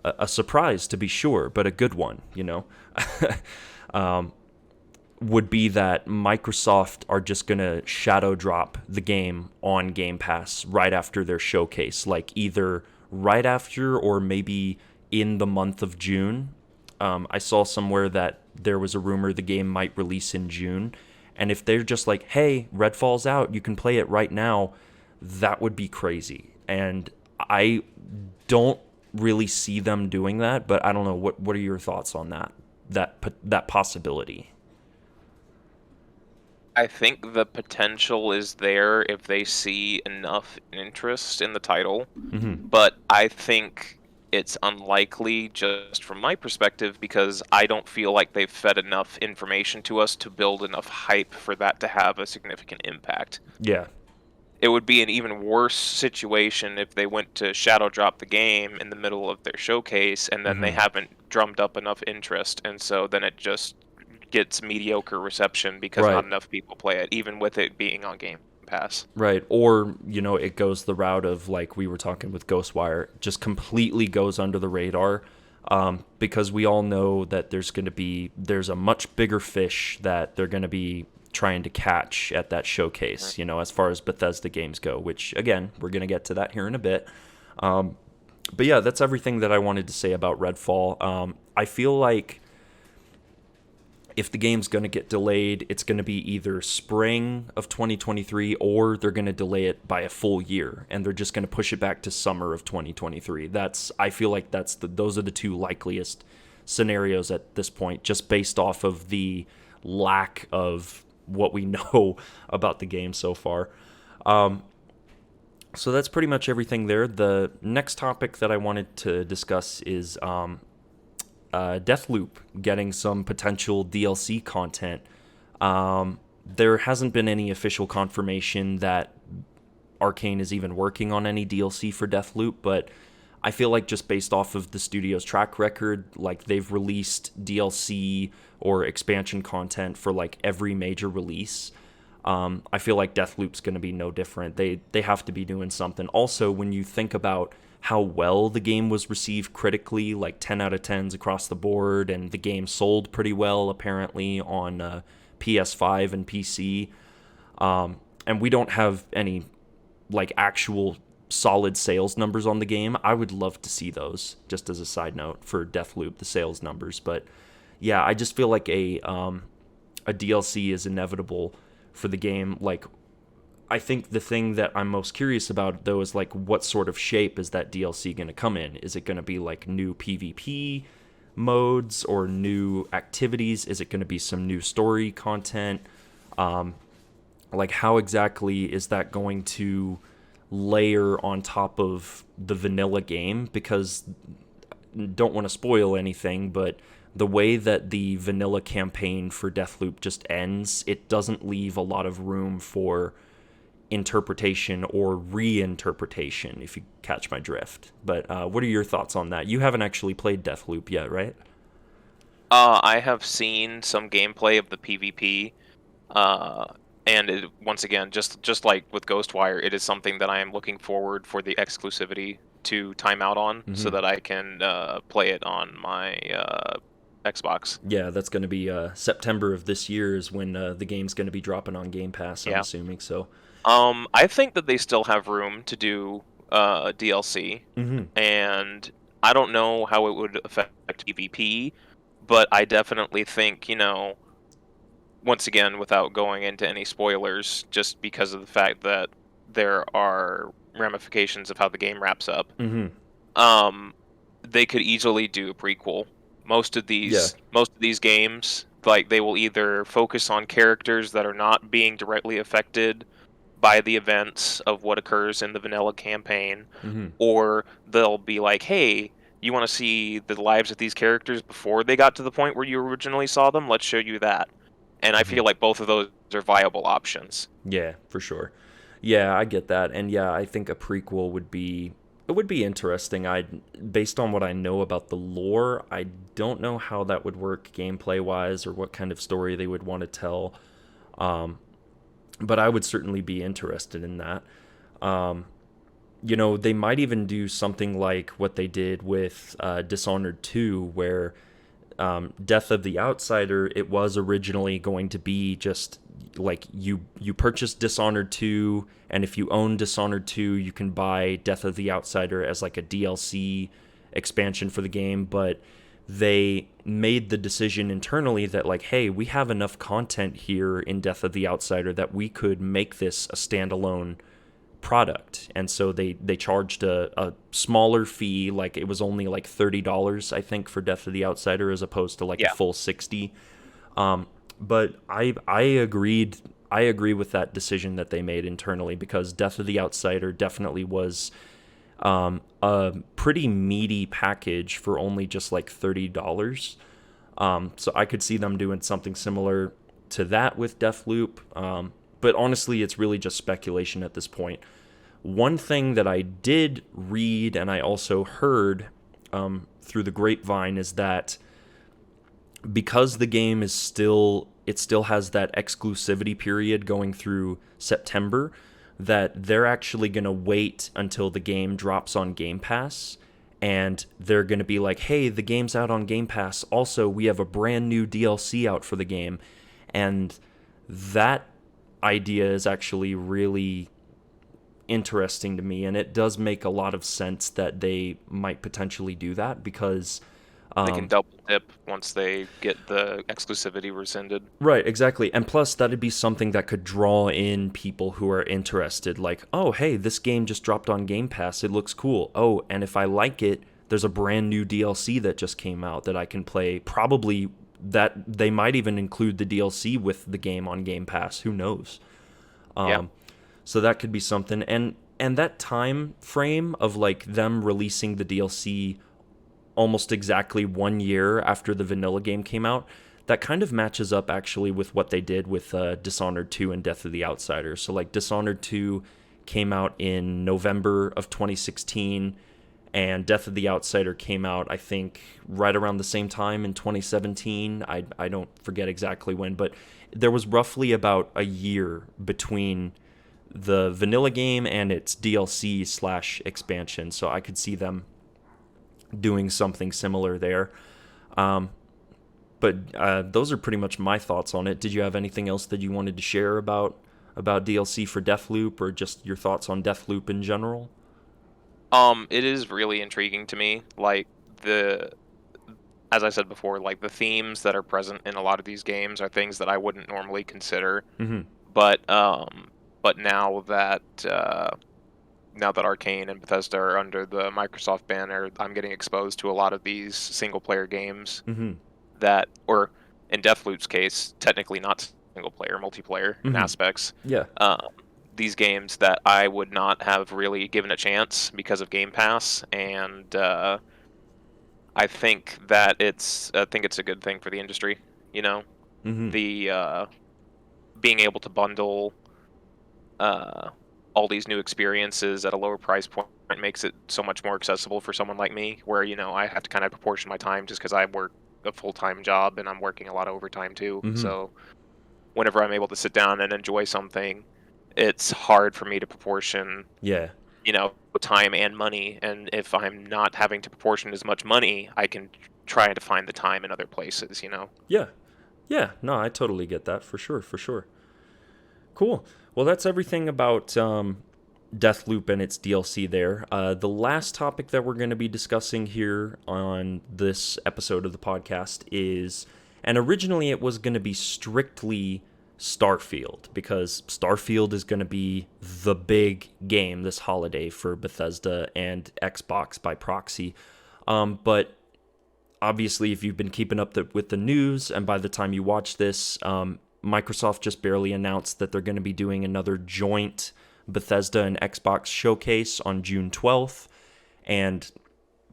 a surprise to be sure, but a good one, would be that Microsoft are just going to shadow drop the game on Game Pass right after their showcase, like either right after or maybe in the month of June. I saw somewhere that there was a rumor the game might release in June. And if they're just like, hey, Redfall's out, you can play it right now, that would be crazy. And I don't really see them doing that, but I don't know. What are your thoughts on that possibility? I think the potential is there if they see enough interest in the title, Mm-hmm. but I think it's unlikely just from my perspective because I don't feel like they've fed enough information to us to build enough hype for that to have a significant impact. Yeah. It would be an even worse situation if they went to shadow drop the game in the middle of their showcase and then they Mm-hmm. haven't drummed up enough interest, and so then it just gets mediocre reception because not Right. enough people play it, even with it being on Game Pass. Right. Or, it goes the route of like we were talking with Ghostwire, just completely goes under the radar. Because we all know that there's a much bigger fish that they're going to be trying to catch at that showcase, as far as Bethesda games go, which again, we're going to get to that here in a bit. But yeah, that's everything that I wanted to say about Redfall. I feel like if the game's going to get delayed, it's going to be either spring of 2023 or they're going to delay it by a full year and they're just going to push it back to summer of 2023. I feel like those are the two likeliest scenarios at this point, just based off of the lack of what we know about the game so far. So that's pretty much everything there. The next topic that I wanted to discuss is Deathloop getting some potential DLC content. There hasn't been any official confirmation that Arcane is even working on any DLC for Deathloop, but I feel like just based off of the studio's track record, like they've released DLC or expansion content for like every major release. I feel like Deathloop's going to be no different. They have to be doing something. Also, when you think about how well the game was received critically, like 10 out of 10s across the board, and the game sold pretty well apparently on PS5 and PC. And we don't have any like actual solid sales numbers on the game. I would love to see those, just as a side note, for Deathloop, the sales numbers. But yeah, I just feel like a DLC is inevitable for the game. Like, I think the thing that I'm most curious about, though, is like what sort of shape is that DLC going to come in? Is it going to be like new PvP modes or new activities? Is it going to be some new story content? Like, how exactly is that going to layer on top of the vanilla game? Because don't want to spoil anything, but the way that the vanilla campaign for Deathloop just ends, it doesn't leave a lot of room for interpretation or reinterpretation, if you catch my drift. But what are your thoughts on that? You haven't actually played Deathloop yet, right? I have seen some gameplay of the PvP, uh, and once again, just like with Ghostwire, it is something that I am looking forward for the exclusivity to time out on, so Mm-hmm. that I can play it on my Xbox. Yeah, that's going to be September of this year is when the game's going to be dropping on Game Pass, I'm Yeah. assuming. So, I think that they still have room to do DLC, mm-hmm. and I don't know how it would affect PvP, but I definitely think, once again, without going into any spoilers, just because of the fact that there are ramifications of how the game wraps up, Mm-hmm. um, they could easily do a prequel. Most of Yeah. these games, like, they will either focus on characters that are not being directly affected by the events of what occurs in the vanilla campaign, Mm-hmm. or they'll be like, hey, you want to see the lives of these characters before they got to the point where you originally saw them? Let's show you that. And I Mm-hmm. feel like both of those are viable options. Yeah, for sure. Yeah, I get that. And yeah, I think a prequel would be it would be interesting. I based on what I know about the lore, I don't know how that would work gameplay wise or what kind of story they would want to tell. Um, but I would certainly be interested in that. Um, they might even do something like what they did with Dishonored 2, where Death of the Outsider, it was originally going to be just like you purchase Dishonored 2, and if you own Dishonored 2, you can buy Death of the Outsider as like a DLC expansion for the game. But they made the decision internally that, like, hey, we have enough content here in Death of the Outsider that we could make this a standalone product. And so they charged a smaller fee, like it was only like $30, I think, for Death of the Outsider, as opposed to like a Yeah. full 60. But I agree with that decision that they made internally, because Death of the Outsider definitely was a pretty meaty package for only just like $30. So I could see them doing something similar to that with Deathloop. But honestly, it's really just speculation at this point. One thing that I did read and I also heard through the grapevine is that because the game is still has that exclusivity period going through September, that they're actually going to wait until the game drops on Game Pass, and they're going to be like, hey, the game's out on Game Pass. Also, we have a brand new DLC out for the game. And that idea is actually really interesting to me, and it does make a lot of sense that they might potentially do that, because They can double dip once they get the exclusivity rescinded. right, exactly. And plus, that'd be something that could draw in people who are interested. Like, oh, hey, this game just dropped on Game Pass. It looks cool. Oh, and if I like it, there's a brand new DLC that just came out that I can play. Probably that they might even include the DLC with the game on Game Pass. Who knows? Yeah. So that could be something. And that time frame of like them releasing the DLC almost exactly 1 year after the vanilla game came out, that kind of matches up actually with what they did with Dishonored 2 and Death of the Outsider. So like Dishonored 2 came out in November of 2016, and Death of the Outsider came out, I think, right around the same time in 2017. I don't forget exactly when, but there was roughly about a year between the vanilla game and its DLC slash expansion. So I could see them doing something similar there. But those are pretty much my thoughts on it. Did you have anything else that you wanted to share about DLC for Deathloop, or just your thoughts on Deathloop in general? It is really intriguing to me. Like the, as I said before, like the themes that are present in a lot of these games are things that I wouldn't normally consider. Mm-hmm. But now that Arcane and Bethesda are under the Microsoft banner, I'm getting exposed to a lot of these single player games Mm-hmm. that, or in Deathloop's case, technically not single player, multiplayer in Mm-hmm. aspects. Yeah. These games that I would not have really given a chance because of Game Pass, and I think it's a good thing for the industry. You know, Mm-hmm. the being able to bundle all these new experiences at a lower price point makes it so much more accessible for someone like me, where I have to kind of proportion my time just because I work a full-time job and I'm working a lot of overtime too. Mm-hmm. So whenever I'm able to sit down and enjoy something, it's hard for me to proportion, Yeah. time and money. And if I'm not having to proportion as much money, I can try to find the time in other places. Yeah. Yeah. No, I totally get that, for sure. For sure. Cool. Well, that's everything about Deathloop and its DLC there. The last topic that we're going to be discussing here on this episode of the podcast is, and originally it was going to be strictly Starfield, because Starfield is going to be the big game this holiday for Bethesda and Xbox by proxy. But obviously, if you've been keeping up with the news, and by the time you watch this, Microsoft just barely announced that they're going to be doing another joint Bethesda and Xbox showcase on June 12th. And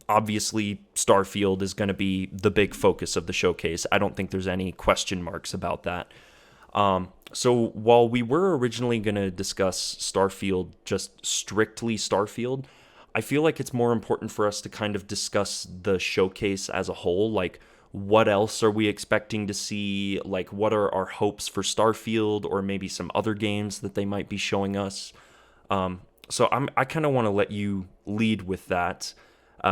obviously, Starfield is going to be the big focus of the showcase. I don't think there's any question marks about that. So while we were originally going to discuss Starfield, just strictly Starfield, I feel like it's more important for us to kind of discuss the showcase as a whole. Like, what else are we expecting to see? Like, what are our hopes for Starfield, or maybe some other games that they might be showing us? So I kind of want to let you lead with that.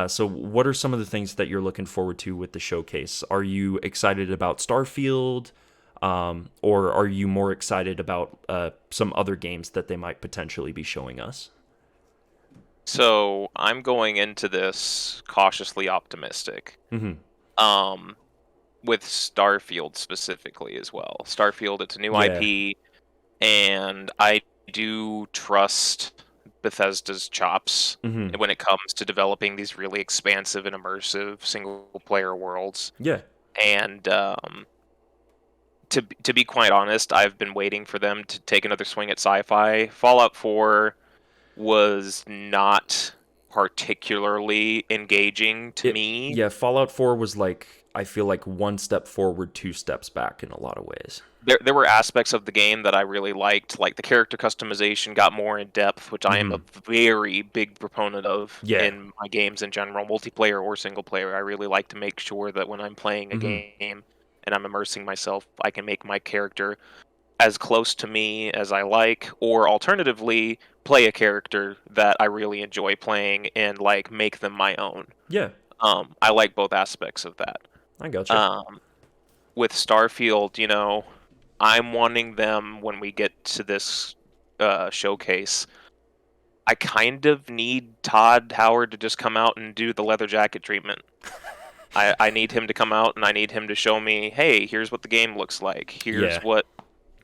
So what are some of the things that you're looking forward to with the showcase? Are you excited about Starfield? Or are you more excited about some other games that they might potentially be showing us? So I'm going into this cautiously optimistic. Mm-hmm. With Starfield specifically as well. Starfield, it's a new Yeah. IP, and I do trust Bethesda's chops Mm-hmm. when it comes to developing these really expansive and immersive single-player worlds. Yeah. And to be quite honest, I've been waiting for them to take another swing at sci-fi. Fallout 4 was not particularly engaging to me. Yeah, Fallout 4 was like, I feel like one step forward, two steps back in a lot of ways. There were aspects of the game that I really liked, like the character customization got more in depth, which I am a very big proponent of Yeah. in my games in general, multiplayer or single player. I really like to make sure that when I'm playing a game and I'm immersing myself, I can make my character as close to me as I like, or alternatively, play a character that I really enjoy playing and like make them my own. Yeah, I like both aspects of that. I gotcha. With Starfield, I'm wanting them when we get to this showcase. I kind of need Todd Howard to just come out and do the leather jacket treatment. I need him to come out and I need him to show me, hey, here's what the game looks like. Here's what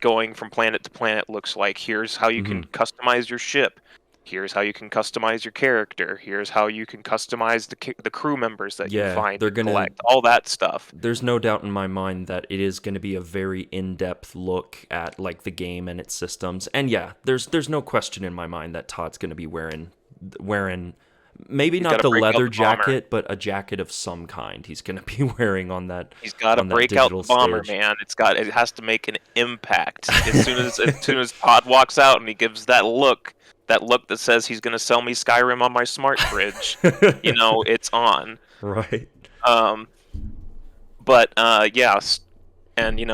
going from planet to planet looks like. Here's how you can customize your ship. Here's how you can customize your character. Here's how you can customize the crew members that you find and collect. All that stuff. There's no doubt in my mind that it is going to be a very in-depth look at like the game and its systems. And yeah, there's no question in my mind that Todd's going to be wearing maybe not the leather jacket, but a jacket of some kind. He's going to be wearing on that. He's got to break out the bomber, man. It has to make an impact. As soon as Todd walks out and he gives that look that says he's going to sell me Skyrim on my smart fridge, it's on. Right. But yes, and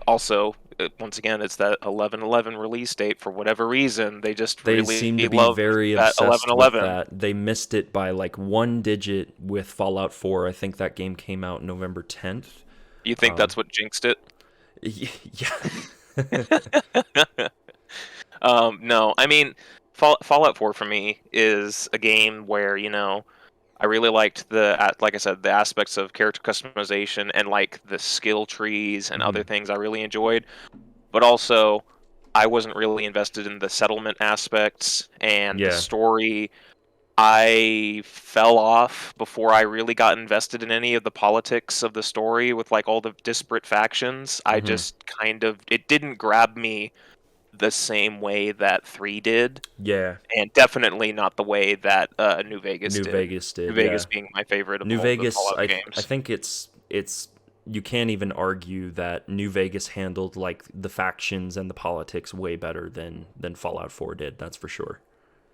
also once again, it's that 11/11 release date. For whatever reason, they just They really seem to be love very that obsessed with 11/11. that. They missed it by like one digit with Fallout 4. I think that game came out November 10th. You think that's what jinxed it? Yeah. No, I mean, Fallout 4 for me is a game where, I really liked like I said, the aspects of character customization and like the skill trees and other Mhm. things I really enjoyed. But also, I wasn't really invested in the settlement aspects and the Yeah. story. I fell off before I really got invested in any of the politics of the story with like all the disparate factions. I Mhm. just it didn't grab me the same way that 3 did, Yeah. and definitely not the way that New Vegas New did. Vegas New did, Vegas yeah. being my favorite of New all the Vegas, Fallout I games. think it's you can't even argue that New Vegas handled like the factions and the politics way better than Fallout 4 did. That's for sure.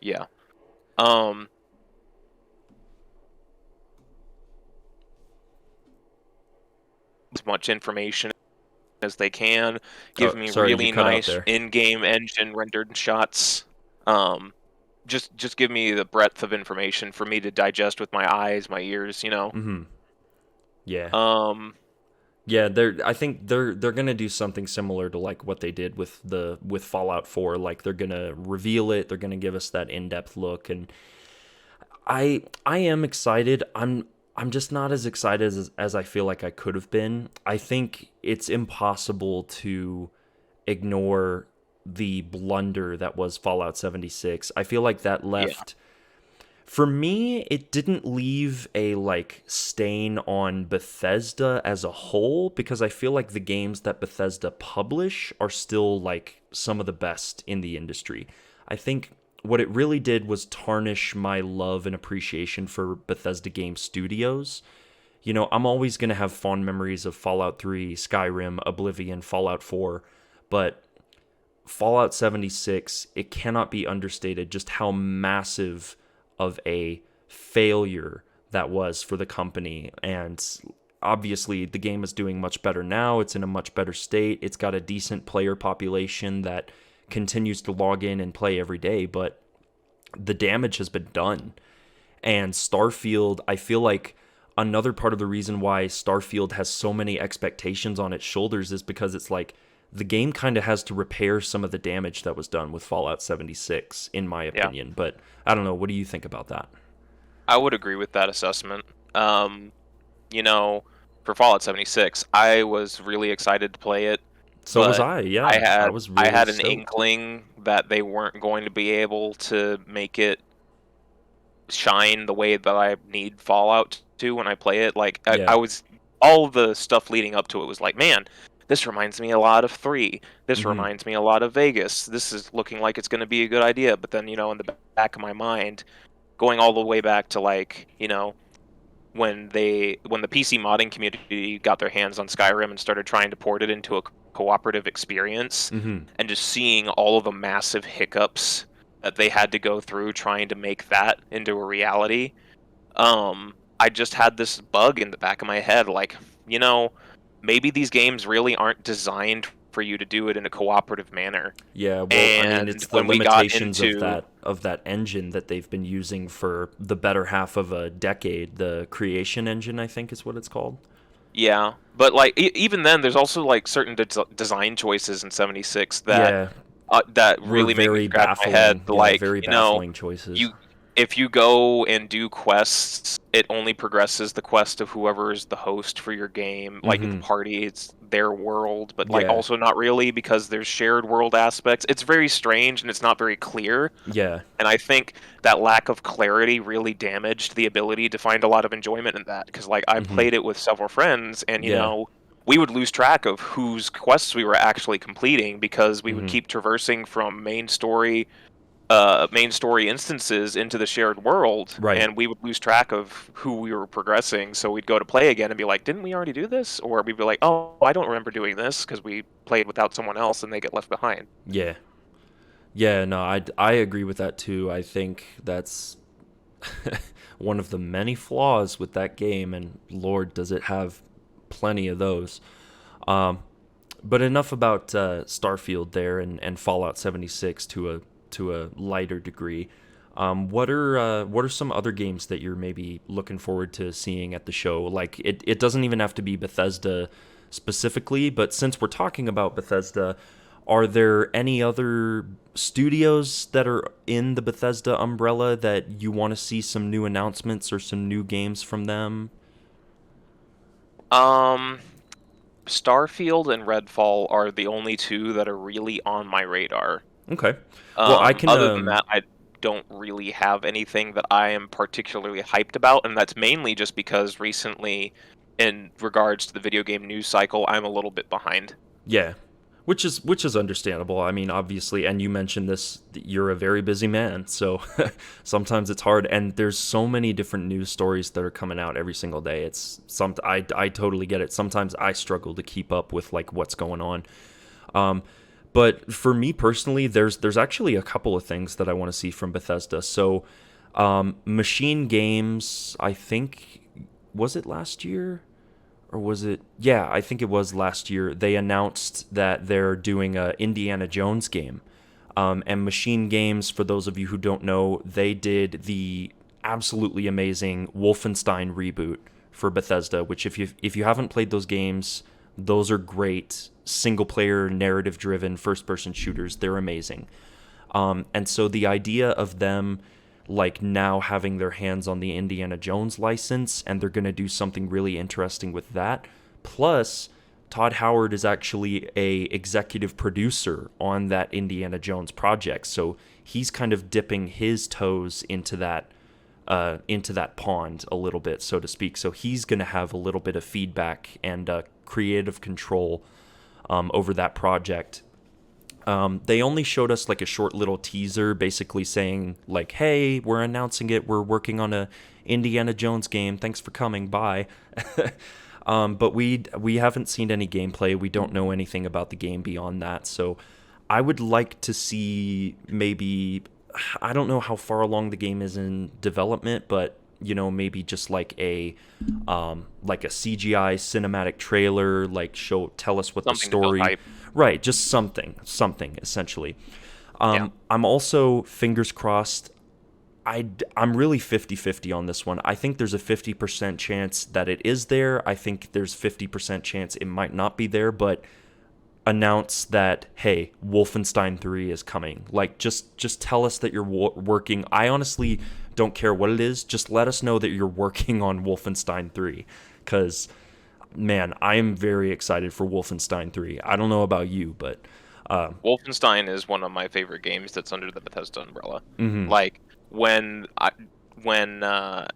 Yeah. Um, as much information as they can, Oh, give me sorry, you really cut out nice there. in-game engine rendered shots. Um, just give me the breadth of information for me to digest with my eyes, my ears. Mhm. Yeah. Um, Yeah, I think they're gonna do something similar to like what they did with Fallout 4. Like they're gonna reveal it, they're gonna give us that in-depth look, and I am excited. I'm just not as excited as I feel like I could have been. I think it's impossible to ignore the blunder that was Fallout 76. I feel like that yeah, left, for me, it didn't leave a like stain on Bethesda as a whole, because I feel like the games that Bethesda publish are still like some of the best in the industry. I think what it really did was tarnish my love and appreciation for Bethesda Game Studios. I'm always going to have fond memories of Fallout 3, Skyrim, Oblivion, Fallout 4, but Fallout 76, it cannot be understated just how massive of a failure that was for the company. And obviously, the game is doing much better now. It's in a much better state. It's got a decent player population that continues to log in and play every day, but the damage has been done. And Starfield, I feel like another part of the reason why Starfield has so many expectations on its shoulders is because it's like the game kind of has to repair some of the damage that was done with Fallout 76, in my yeah, opinion. But I don't know. What do you think about that? I would agree with that assessment. Um, you know, for Fallout 76, I was really excited to play it, So was but I. I Yeah, I had was I really had an stoked. inkling that they weren't going to be able to make it shine the way that I need Fallout to when I play it. Like I Yeah. was all the stuff leading up to it was like, man, this reminds me a lot of 3. This Hmm. reminds me a lot of Vegas. This is looking like it's going to be a good idea. But then, in the back of my mind, going all the way back to like, when the PC modding community got their hands on Skyrim and started trying to port it into a cooperative experience, Hmm. and just seeing all of the massive hiccups that they had to go through trying to make that into a reality, I just had this bug in the back of my head, like, you know, maybe these games really aren't designed for you to do it in a cooperative manner. Yeah, well, I mean, And it's the when we got limitations of into that engine that they've been using for the better half of a decade. The creation engine, I think, is what it's called. Yeah, but like even then, there's also like certain design choices in 76 Yeah, that were really make me very scratch my head. baffling. Yeah, Like, very baffling choices. you if you go and do quests, it only progresses the quest of whoever is the host for your game. Like the Hmm. party, it's their world, but like Yeah, also not really because there's shared world aspects. It's very strange and it's not very clear. yeah. And I think that lack of clarity really damaged the ability to find a lot of enjoyment in that. Because, like, I Hmm. played it with several friends, and, Yeah. we would lose track of whose quests we were actually completing because we would Hmm. keep traversing from main story instances into the shared world, Right. and we would lose track of who we were progressing. So we'd go to play again and be like, "Didn't we already do this?" Or we'd be like, "Oh, I don't remember doing this," because we played without someone else, and they get left behind. Yeah. Yeah, no, I agree with that too. I think that's one of the many flaws with that game, and Lord, does it have plenty of those. Um, But enough about Starfield there and Fallout 76 to a lighter degree. What are some other games that you're maybe looking forward to seeing at the show? Like it doesn't even have to be Bethesda specifically, but since we're talking about Bethesda, are there any other studios that are in the Bethesda umbrella that you want to see some new announcements or some new games from them? Um, Starfield and Redfall are the only two that are really on my radar. Okay. Well, I can Other than that, I don't really have anything that I am particularly hyped about, and that's mainly just because recently, in regards to the video game news cycle, I'm a little bit behind. yeah, which is understandable. I mean, obviously, and you mentioned this, you're a very busy man, so sometimes it's hard. And there's so many different news stories that are coming out every single day. I totally get it. Sometimes I struggle to keep up with like what's going on. But for me personally, there's actually a couple of things that I want to see from Bethesda. So, Machine Games, I think, was it last year? Or was it? Yeah, I think it was last year. They announced that they're doing a Indiana Jones game. And Machine Games, for those of you who don't know, they did the absolutely amazing Wolfenstein reboot for Bethesda. Which, if you haven't played those games, those are great single player narrative driven first person shooters. They're amazing. And so the idea of them like now having their hands on the Indiana Jones license, and they're going to do something really interesting with that. Plus, Todd Howard is actually a executive producer on that Indiana Jones project, so he's kind of dipping his toes into that pond a little bit, so to speak. So he's going to have a little bit of feedback and creative control over that project. They only showed us like a short little teaser, basically saying like, "Hey, we're announcing it. We're working on a Indiana Jones game. Thanks for coming. Bye." But we haven't seen any gameplay. We don't know anything about the game beyond that. So I would like to see maybe, I don't know how far along the game is in development, but maybe just like a CGI cinematic trailer, like tell us what Something the to build story. hype. Right, just something essentially. Yeah. I'm also fingers crossed. I'm really 50-50 on this one. I think there's a 50% chance that it is there. I think there's 50% chance it might not be there, but announce that, hey, Wolfenstein 3 is coming. Like, just tell us that you're working. I honestly don't care what it is. Just let us know that you're working on Wolfenstein 3, because man, I am very excited for Wolfenstein 3. I don't know about you, but Wolfenstein is one of my favorite games that's under the Bethesda umbrella. mhm. Like when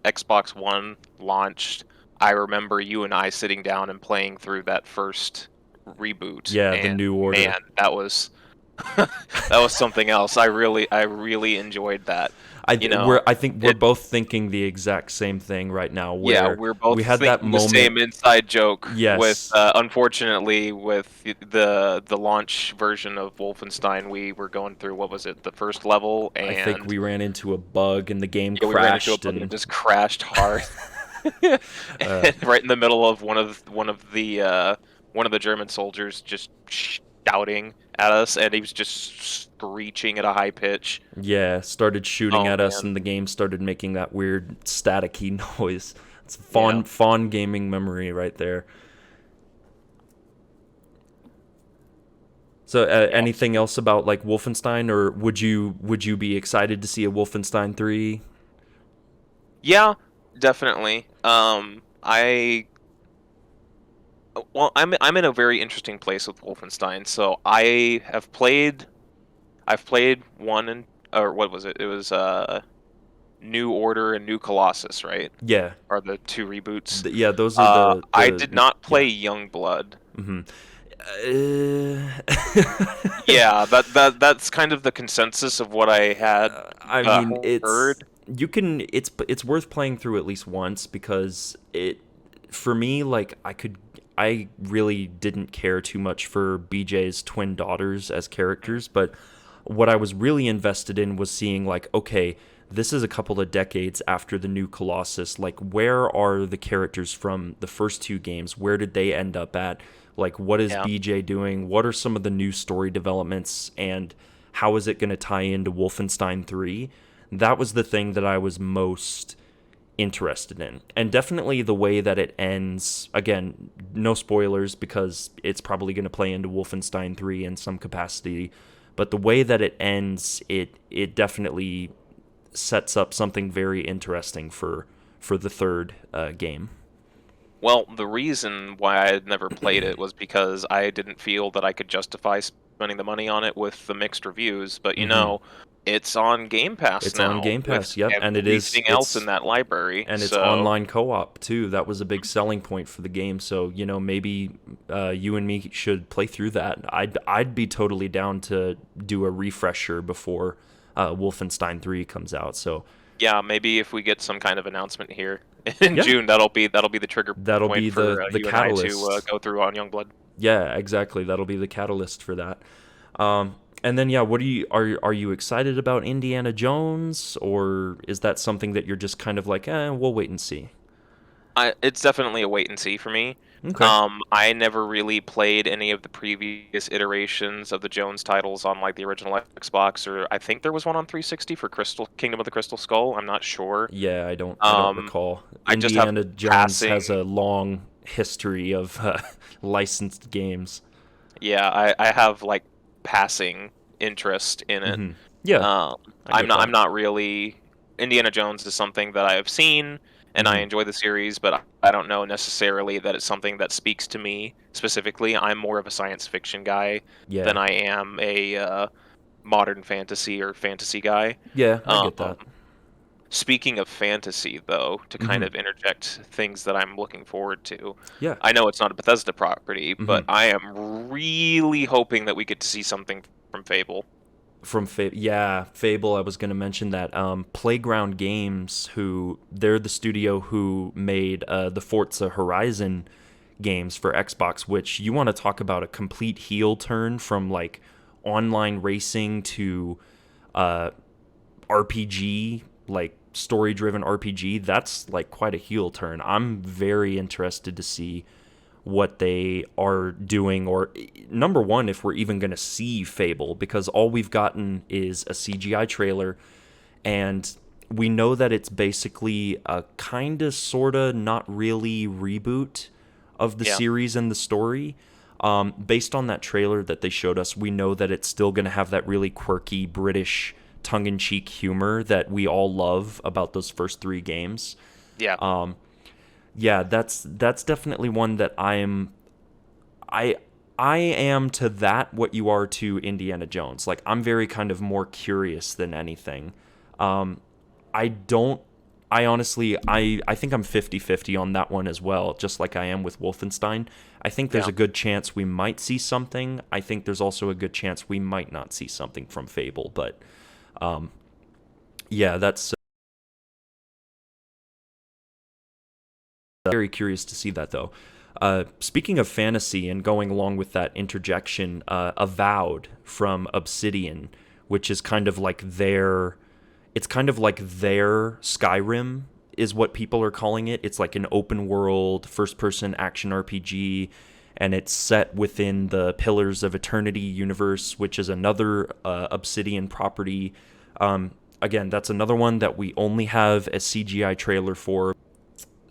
Xbox One launched, I remember you and I sitting down and playing through that first reboot, Yeah, the and New Order. man, that was that was something else. I really enjoyed that. I think we're both thinking the exact same thing right now. Yeah, Where we're both we had that thinking the moment. same inside joke. With Yes. unfortunately, with the launch version of Wolfenstein, we were going through, what was it, the first level, I think and we ran into a bug and the game yeah, we ran into a crashed bug and it and just crashed hard. uh, Right in the middle of one of the German soldiers just shouting at us, and he was just screeching at a high pitch. yeah, started shooting Oh at us man, and the game started making that weird staticky noise. It's yeah. fond gaming memory right there. So Yeah. anything else about like Wolfenstein, or would you be excited to see a Wolfenstein 3? Yeah, definitely. I well, I'm in a very interesting place with Wolfenstein. So I've played one, and or what was it? It was New Order and New Colossus, right? Yeah. Are the two reboots. Yeah, those are I did not yeah. play Youngblood. Hmm. Yeah, that's kind of the consensus of what I had I mean, heard. it's worth playing through at least once, because it, for me, like I really didn't care too much for BJ's twin daughters as characters, but what I was really invested in was seeing like, okay, this is a couple of decades after the new Colossus. Like, where are the characters from the first two games? Where did they end up at? Like, what is Yeah. BJ doing? What are some of the new story developments? And how is it going to tie into Wolfenstein 3? That was the thing that I was most interested in. And definitely the way that it ends. Again, no spoilers because it's probably going to play into Wolfenstein 3 in some capacity. But the way that it ends, it definitely sets up something very interesting for the third game. Well, the reason why I had never played it was because I didn't feel that I could justify spending the money on it with the mixed reviews. But Mm-hmm. it's on Game Pass It's on now Game with Pass, yep, and everything else in that library. it's So online co-op too. That was a big selling point for the game. So maybe you and me should play through that. I'd be totally down to do a refresher before Wolfenstein 3 comes out. So yeah, maybe if we get some kind of announcement here in yeah, June, that'll be the trigger that'll point be for the you and I to catalyst. go through on Youngblood. Yeah, exactly. That'll be the catalyst for that. And then yeah, what are you excited about Indiana Jones, or is that something that you're just kind of like, we'll wait and see? It's definitely a wait and see for me. Okay. I never really played any of the previous iterations of the Jones titles on like the original Xbox, or I think there was one on 360 for Crystal Kingdom of the Crystal Skull. I'm not sure. Yeah, I don't Um, recall. I just have Indiana Jones has passing. a long history of licensed games. Yeah, I have like passing interest in it. Yeah, Um, I get I'm that. not really. Indiana Jones is something that I have seen and I Hmm. enjoy the series, but I don't know necessarily that it's something that speaks to me specifically. I'm more of a science fiction guy than Yeah, I am a modern fantasy or fantasy guy. yeah, I Um, get that. Speaking of fantasy, though, to kind Hmm. of interject things that I'm looking forward to, Yeah. I know it's not a Bethesda property, but Hmm. I am really hoping that we get to see something from Fable. Yeah, Fable. I was gonna mention that. Playground Games, who they're the studio who made the Forza Horizon games for Xbox, which you want to talk about a complete heel turn from like online racing to uh, RPG, like story driven RPG. That's like quite a heel turn. I'm very interested to see what they are doing, or number one, if we're even going to see Fable, because all we've gotten is a CGI trailer, and we know that it's basically a kind of, sort of, not really reboot of the Yeah. series and the story. Based on that trailer that they showed us, we know that it's still going to have that really quirky British tongue-in-cheek humor that we all love about those first three games. Yeah. Yeah, that's definitely one that I I am to that what you are to Indiana Jones. Like, I'm very kind of more curious than anything. I don't I honestly I think I'm 50-50 on that one as well, just like I am with Wolfenstein. I think there's Yeah. a good chance we might see something. I think there's also a good chance we might not see something from Fable, but yeah, that's very curious to see that though. Speaking of fantasy and going along with that interjection, Avowed from Obsidian, which is kind of like it's kind of like their Skyrim is what people are calling it. It's like an open world first person action RPG, and it's set within the Pillars of Eternity universe, which is another Obsidian property. Again, that's another one that we only have a CGI trailer for.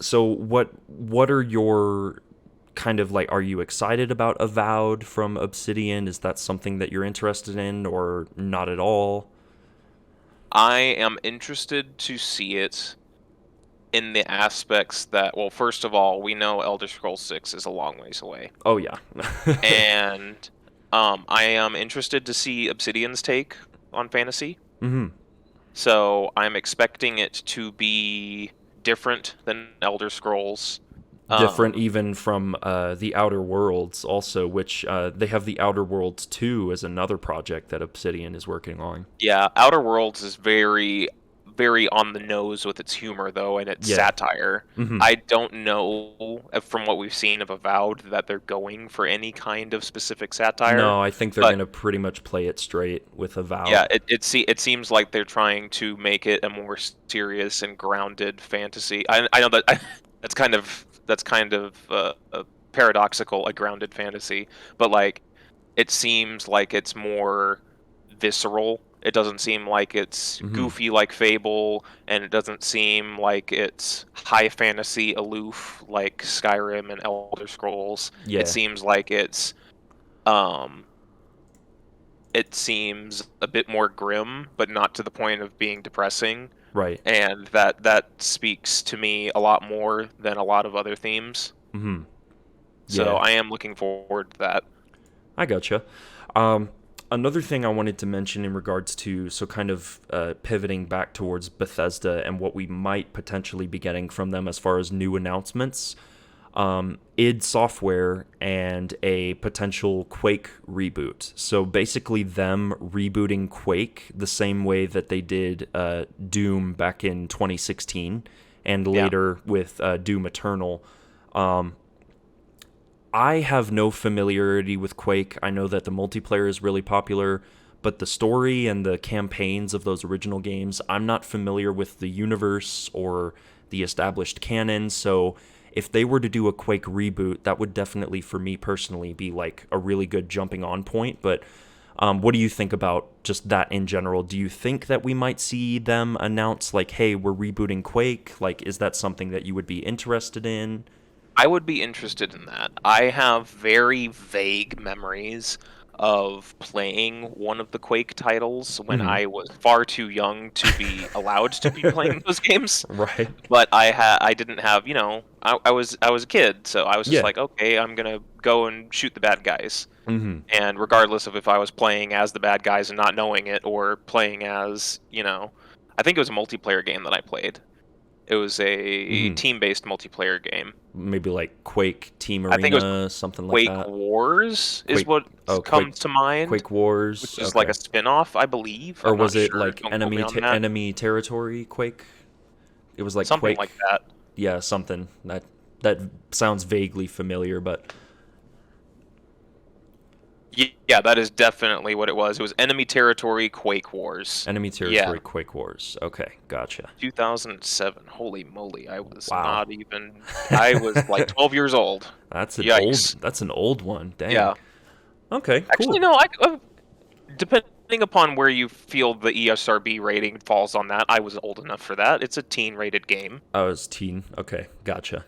So what are your kind of like, are you excited about Avowed from Obsidian? Is that something that you're interested in, or not at all? I am interested to see it in the aspects that, well, first of all, we know Elder Scrolls 6 is a long ways away. Oh yeah. And I am interested to see Obsidian's take on fantasy. Hmm. So I'm expecting it to be different than Elder Scrolls. Different Um, even from the Outer Worlds also, which they have the Outer Worlds 2 as another project that Obsidian is working on. yeah, Outer Worlds is very, very on the nose with its humor, though, and its Yeah. satire. Hmm. I don't know from what we've seen of Avowed that they're going for any kind of specific satire, No, I think they're but gonna pretty much play it straight with yeah, Avowed. it seems like they're trying to make it a more serious and grounded fantasy. I know that that's kind of paradoxical, a grounded fantasy, but like it seems like it's more visceral. It doesn't seem like it's Mm-hmm. goofy like Fable, and it doesn't seem like it's high fantasy aloof like Skyrim and Elder Scrolls. It Yeah. seems like um it seems a bit more grim, but not to the point of being depressing. Right. And that speaks to me a lot more than a lot of other themes. Mm-hmm. So Yeah. I am looking forward to that. I gotcha. Um, Another thing I wanted to mention in regards to, so kind of pivoting back towards Bethesda and what we might potentially be getting from them as far as new announcements, id Software and a potential Quake reboot. So basically, them rebooting Quake the same way that they did Doom back in 2016 and Yeah. later with Doom Eternal. I have no familiarity with Quake. I know that the multiplayer is really popular, but the story and the campaigns of those original games, I'm not familiar with the universe or the established canon. So if they were to do a Quake reboot, that would definitely, for me personally, be like a really good jumping on point. But what do you think about just that in general? Do you think that we might see them announce, like, hey, we're rebooting Quake? Like, is that something that you would be interested in? I would be interested in that. I have very vague memories of playing one of the Quake titles when Mm I was far too young to be allowed to be hmm. playing those games. Right. But I didn't have, I was a kid, so I was just Yeah. like, okay, I'm gonna go and shoot the bad guys. Mm And regardless of if I was playing as the bad guys and not knowing it, or playing as, I think it was a multiplayer game that I played. It was hmm. a Mm team-based multiplayer game. hmm. Maybe like Quake Team I think it was Arena, something like Quake that. Wars is Quake. what Oh, Quake. comes to mind, Quake Wars. which is like Okay. a spin-off, I believe. Or I'm not was it sure. like Don't quote me on that. enemy territory Quake? It was like Something like Quake. that. Yeah, something that sounds vaguely familiar, but Yeah, that is definitely what it was. It was Enemy Territory Quake Wars. enemy Yeah, territory Quake Wars. Okay, gotcha. 2007. Holy moly, I was Wow. not even. I was like 12 years old. That's an old. Yikes. That's an old one. Dang. Yeah. Okay, Actually, cool. no. Depending upon where you feel the ESRB rating falls on that, I was old enough for that. It's a teen-rated game. I was teen. Okay, gotcha.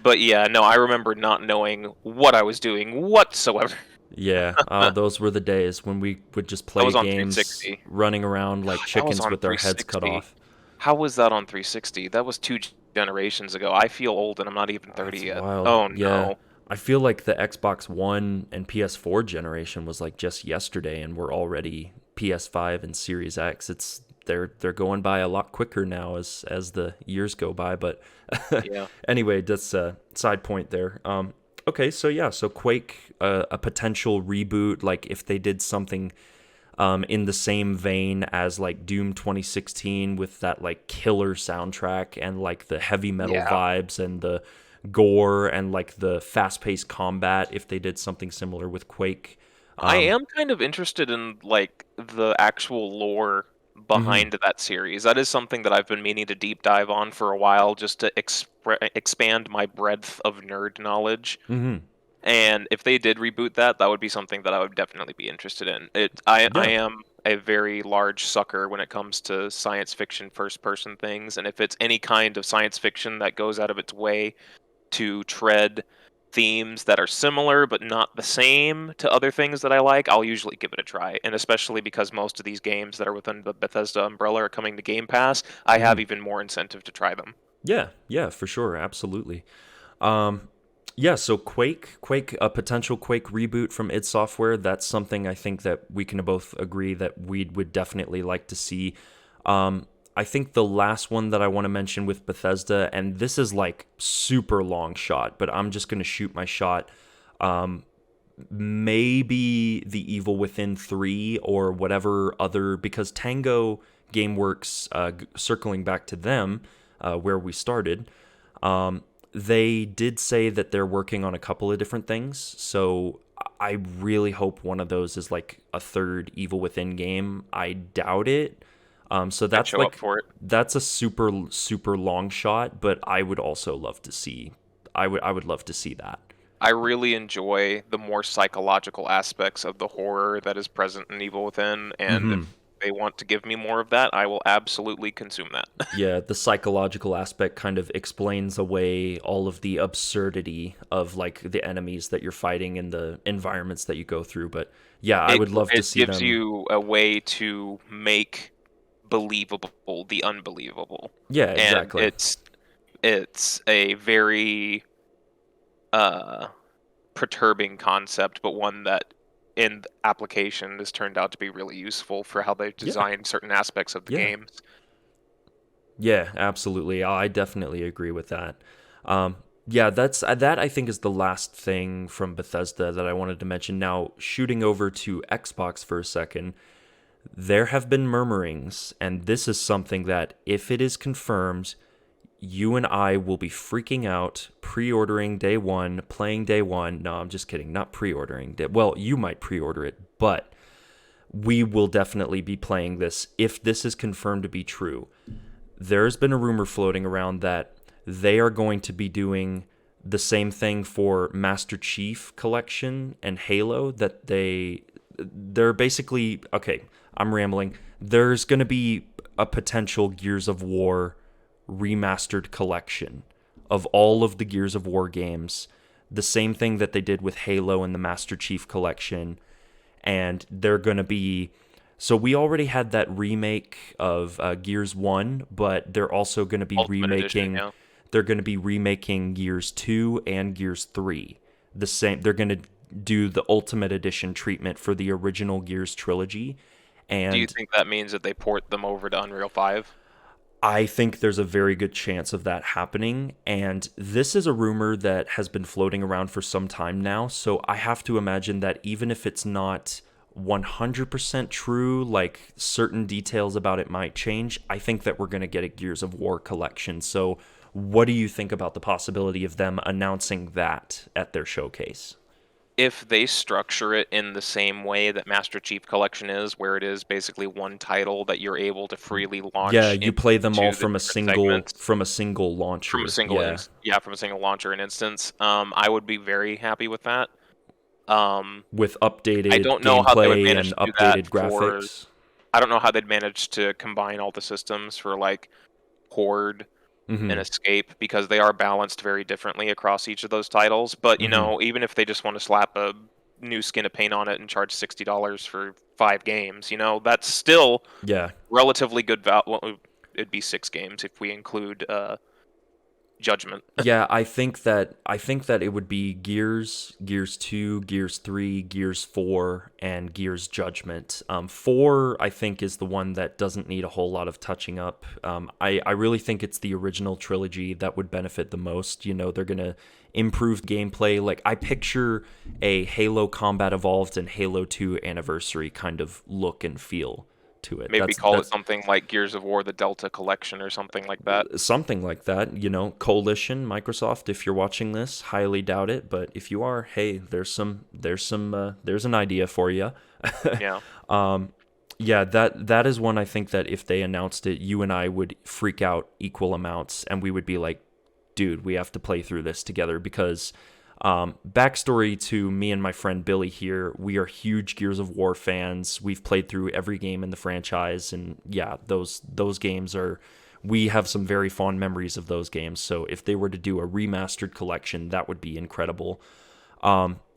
But yeah, no, I remember not knowing what I was doing whatsoever. Yeah, those were the days when we would just That play was on games 360. running around like That was chickens on with our heads cut 360. off. How was that on 360? That was two generations ago. I feel old and I'm not even 30 That's yet. wild. Oh Yeah. no. I feel like the Xbox One and PS4 generation was like just yesterday and we're already PS5 and Series X. They're going by a lot quicker now as the years go by, but Yeah. anyway, that's a side point there. Okay, so yeah, so Quake, a potential reboot, like if they did something in the same vein as like Doom 2016 with that like killer soundtrack and like the heavy metal Yeah. vibes and the gore and like the fast-paced combat, if they did something similar with Quake. I um am kind of interested in like the actual lore mhm, behind that series. That is something that I've been meaning to deep dive on for a while, just to expand my breadth of nerd knowledge. mhm. And if they did reboot that, that would be something that I would definitely be interested in. I Yeah. am a very large sucker when it comes to science fiction first person things, and if it's any kind of science fiction that goes out of its way to tread themes that are similar but not the same to other things that I like, I'll usually give it a try. And especially because most of these games that are within the Bethesda umbrella are coming to Game Pass, I have Mhm. even more incentive to try them. Yeah, yeah, for sure, absolutely. Um, yeah, so Quake, a potential Quake reboot from id Software. That's something I think that we can both agree that we would definitely like to see. I think the last one that I want to mention with Bethesda, and this is like super long shot, but I'm just gonna shoot my shot. Um, Maybe The Evil Within 3 or whatever other, because Tango Gameworks, circling back to them, where we started, they did say that they're working on a couple of different things. So I really hope one of those is like a third Evil Within game. I doubt it. So I'd that's show up like for it. that's a super super long shot, but I would also love to see. I would love to see that. I really enjoy the more psychological aspects of the horror that is present in Evil Within, and if they want to give me more of that, I will absolutely consume that. Yeah, the psychological aspect kind of explains away all of the absurdity of like the enemies that you're fighting and the environments that you go through. But yeah, I would love to It see gives them. you a way to make believable the unbelievable, Yeah, and exactly. it's a very uh perturbing concept, but one that in application has turned out to be really useful for how they've Yeah, designed certain aspects of the yeah, games. yeah, absolutely. I definitely agree with that. Um, yeah, that I think is the last thing from Bethesda that I wanted to mention. Now, shooting over to Xbox for a second, there have been murmurings, and this is something that, if it is confirmed, you and I will be freaking out, pre-ordering day one, playing day one. No, I'm just kidding. Not pre-ordering. Well, you might pre-order it, but we will definitely be playing this if this is confirmed to be true. There's been a rumor floating around that they are going to be doing the same thing for Master Chief Collection and Halo, that they're basically, okay, I'm rambling. There's going to be a potential Gears of War remastered collection of all of the Gears of War games. The same thing that they did with Halo and the Master Chief Collection. And they're going to be. So we already had that remake of Gears 1, but they're also going to be Ultimate Edition, remaking. yeah. They're going to be remaking Gears 2 and Gears 3. The same. They're going to do the Ultimate Edition treatment for the original Gears trilogy. Do you And think that means that they port them over to Unreal 5? I think there's a very good chance of that happening. And this is a rumor that has been floating around for some time now. So I have to imagine that even if it's not 100% true, like certain details about it might change, I think that we're going to get a Gears of War collection. So what do you think about the possibility of them announcing that at their showcase? If they structure it in the same way that Master Chief Collection is, where it is basically one title that you're able to freely Yeah, launch you play them all into the from a different single segments from a launcher. single Yeah, from a single launcher and instance, I would be very happy with that. Um, with I updated don't know how they would gameplay manage and to do that updated for. graphics. I don't know how they'd manage to combine all the systems for like Horde and Mhm. Escape because they are balanced very differently across each of those titles. But Mhm. even if they just want to slap a new skin of paint on it and charge $60 for 5 games, that's still Yeah. relatively good value. Well, it'd be 6 games if we include Judgment. Yeah, I think that it would be Gears 2, Gears 3, Gears 4, and Gears Judgment. 4 I think is the one that doesn't need a whole lot of touching up. I really think it's the original trilogy that would benefit the most. They're gonna improve gameplay. Like I picture a Halo Combat Evolved and Halo 2 Anniversary kind of look and feel to it. Maybe That's call it that's something like Gears of War: The Delta Collection or something like that. something like that. Coalition, Microsoft, if you're watching this, highly doubt it, but if you are, hey, there's an idea for you. Yeah. Yeah, that is one. I think that if they announced it, you and I would freak out equal amounts, and we would be like, dude, we have to play through this together. Because backstory to me and my friend Billy here, we are huge Gears of War fans. We've played through every game in the franchise, and yeah, those games are. We have some very fond memories of those games. So if they were to do a remastered collection, that would be incredible.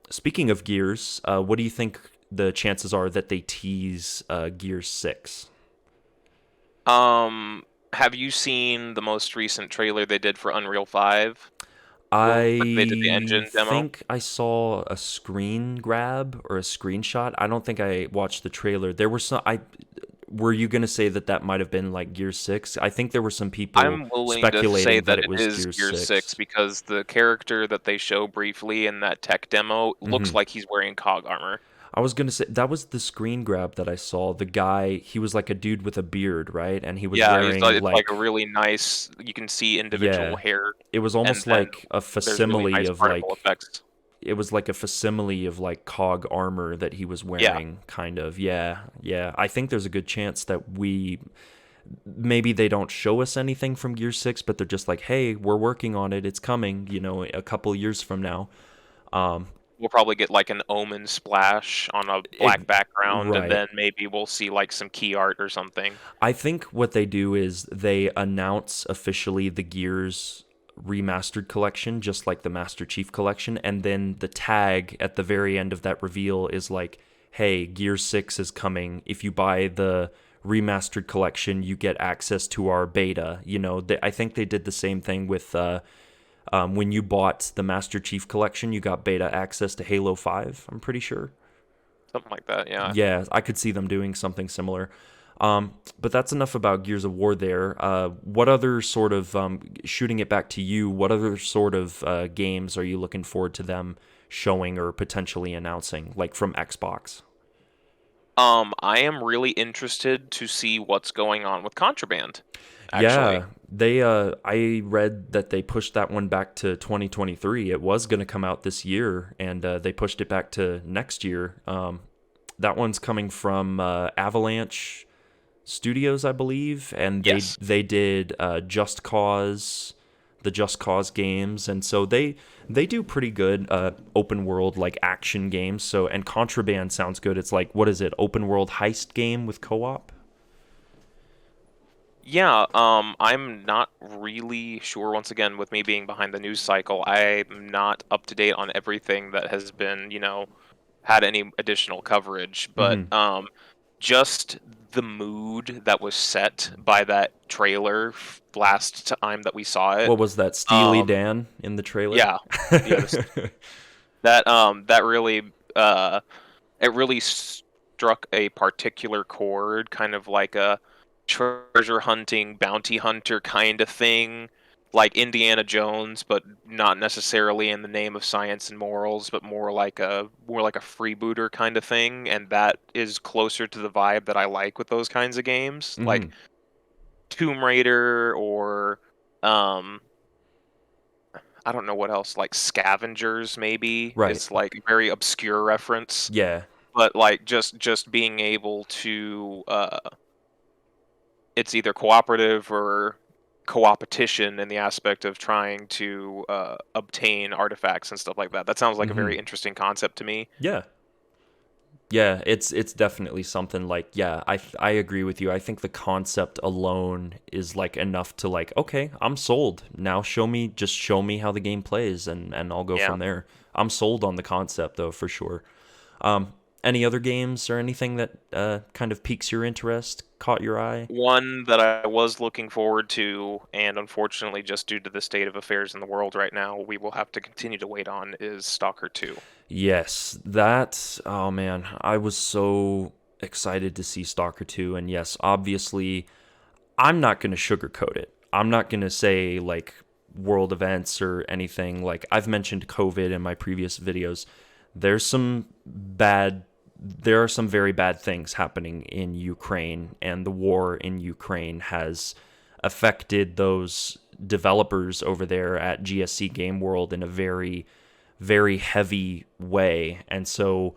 Speaking of Gears, what do you think the chances are that they tease Gears 6? Have you seen the most recent trailer they did for Unreal 5? When they did the I engine demo? think I saw a screen grab or a screenshot. I don't think I watched the trailer. There were some. Were you gonna say that might have been like Gear 6? I think there were some people I'm willing to say speculating that that it it was is Gear Gear 6 6. because the character that they show briefly in that tech demo looks Hmm. like he's wearing cog armor. I was gonna say that was the screen grab that I saw. The guy, he was like a dude with a beard, right? And he was Yeah, wearing it's like a like, really nice. You can see individual yeah, hair, it was and almost then like a there's really facsimile nice of particle like effects. it was like a facsimile of like cog armor that he was Yeah, wearing, kind of. Yeah, yeah. I think there's a good chance that maybe they don't show us anything from Gear 6, but they're just like, hey, we're working on it. It's coming, a couple years from now. Um, We'll probably get like an Omen splash on a it, black background, and right. then maybe we'll see like some key art or something. I think what they do is they announce officially the Gears remastered collection, just like the Master Chief collection, and then the tag at the very end of that reveal is like, hey, Gears 6 is coming. If you buy the remastered collection, you get access to our beta. I think they did the same thing with when you bought the Master Chief collection, you got beta access to Halo 5, I'm pretty sure. Something like that, yeah. Yeah, I could see them doing something similar. But that's enough about Gears of War there. What other sort of, shooting it back to you, what other sort of games are you looking forward to them showing or potentially announcing, like from Xbox? I am really interested to see what's going on with Contraband, actually. Yeah, I read that they pushed that one back to 2023. It was going to come out this year, and they pushed it back to next year. That one's coming from Avalanche Studios, I believe, and Yes. they did Just Cause, the Just Cause games, and so they do pretty good open world like action games. So and Contraband sounds good. It's like, what is it? Open world heist game with co-op? Yeah, I'm not really sure. Once again, with me being behind the news cycle, I'm not up to date on everything that has been, had any additional coverage. But Mm-hmm. just the mood that was set by that trailer last time that we saw it. What was that? Steely Um, Dan in the trailer? yeah, yeah, that really it really struck a particular chord, kind of like a treasure hunting bounty hunter kind of thing, like Indiana Jones, but not necessarily in the name of science and morals, but more like a freebooter kind of thing, and that is closer to the vibe that I like with those kinds of games, Mm-hmm. like Tomb Raider or um I don't know what else, like Scavengers maybe. Right. It's like a very obscure reference, Yeah. but like just being able to it's either cooperative or co-opetition in the aspect of trying to obtain artifacts and stuff like that. That sounds like a Mm-hmm. very interesting concept to me. Yeah. Yeah, it's definitely something like, yeah, I agree with you. I think the concept alone is like enough to like, okay, I'm sold. Now just show me how the game plays and I'll go Yeah. from there. I'm sold on the concept though, for sure. Any other games or anything that kind of piques your interest, caught your eye? One that I was looking forward to, and unfortunately, just due to the state of affairs in the world right now, we will have to continue to wait on is Stalker 2. Yes, oh man, I was so excited to see Stalker 2. And yes, obviously, I'm not going to sugarcoat it. I'm not going to say like world events or anything. Like I've mentioned COVID in my previous videos. There's some bad there are some very bad things happening in Ukraine, and the war in Ukraine has affected those developers over there at GSC Game World in a very very heavy way. And so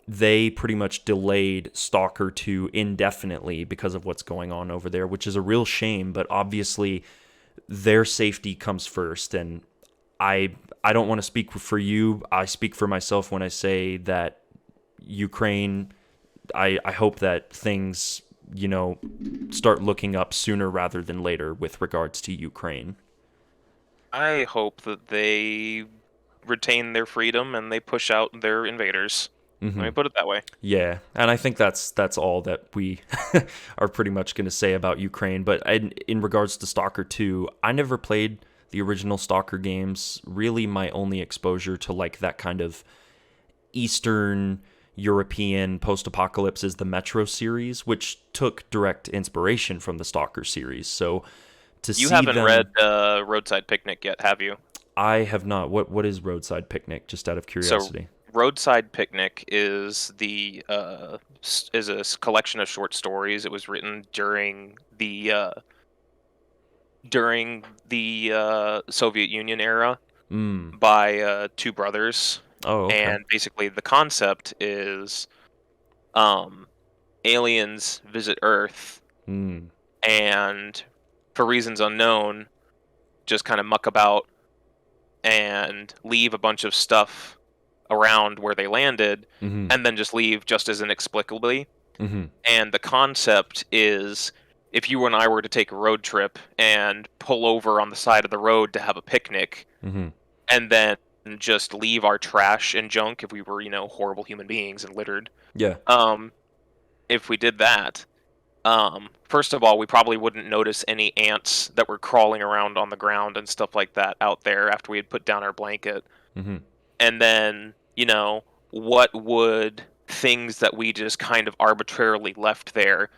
they pretty much delayed Stalker 2 indefinitely because of what's going on over there, which is a real shame, but obviously their safety comes first. And I I don't want to speak for you. I speak for myself when I say that Ukraine, I hope that things, start looking up sooner rather than later with regards to Ukraine. I hope that they retain their freedom and they push out their invaders. Let Hmm. me put it that way. Yeah, and I think that's all that we are pretty much going to say about Ukraine. But in regards to Stalker 2, I never played the original Stalker games. Really, my only exposure to like that kind of Eastern European post-apocalypse is the Metro series, which took direct inspiration from the Stalker series. So to You see haven't read them, Roadside Picnic yet, have you? I have not. What is Roadside Picnic? Just out of So, curiosity. Roadside Picnic is a collection of short stories. It was written during the Soviet Union era Mm. by two brothers, Oh, okay. and basically the concept is um, aliens visit Earth Mm. and for reasons unknown, just kind of muck about and leave a bunch of stuff around where they landed, Mm-hmm. and then just leave just as inexplicably. Mm-hmm. And the concept is, if you and I were to take a road trip and pull over on the side of the road to have a picnic, Mm-hmm. and then just leave our trash and junk, if we were, horrible human beings and littered, Yeah. um, if we did that, first of all, we probably wouldn't notice any ants that were crawling around on the ground and stuff like that out there after we had put down our blanket. Mm-hmm. And then, what would things that we just kind of arbitrarily left there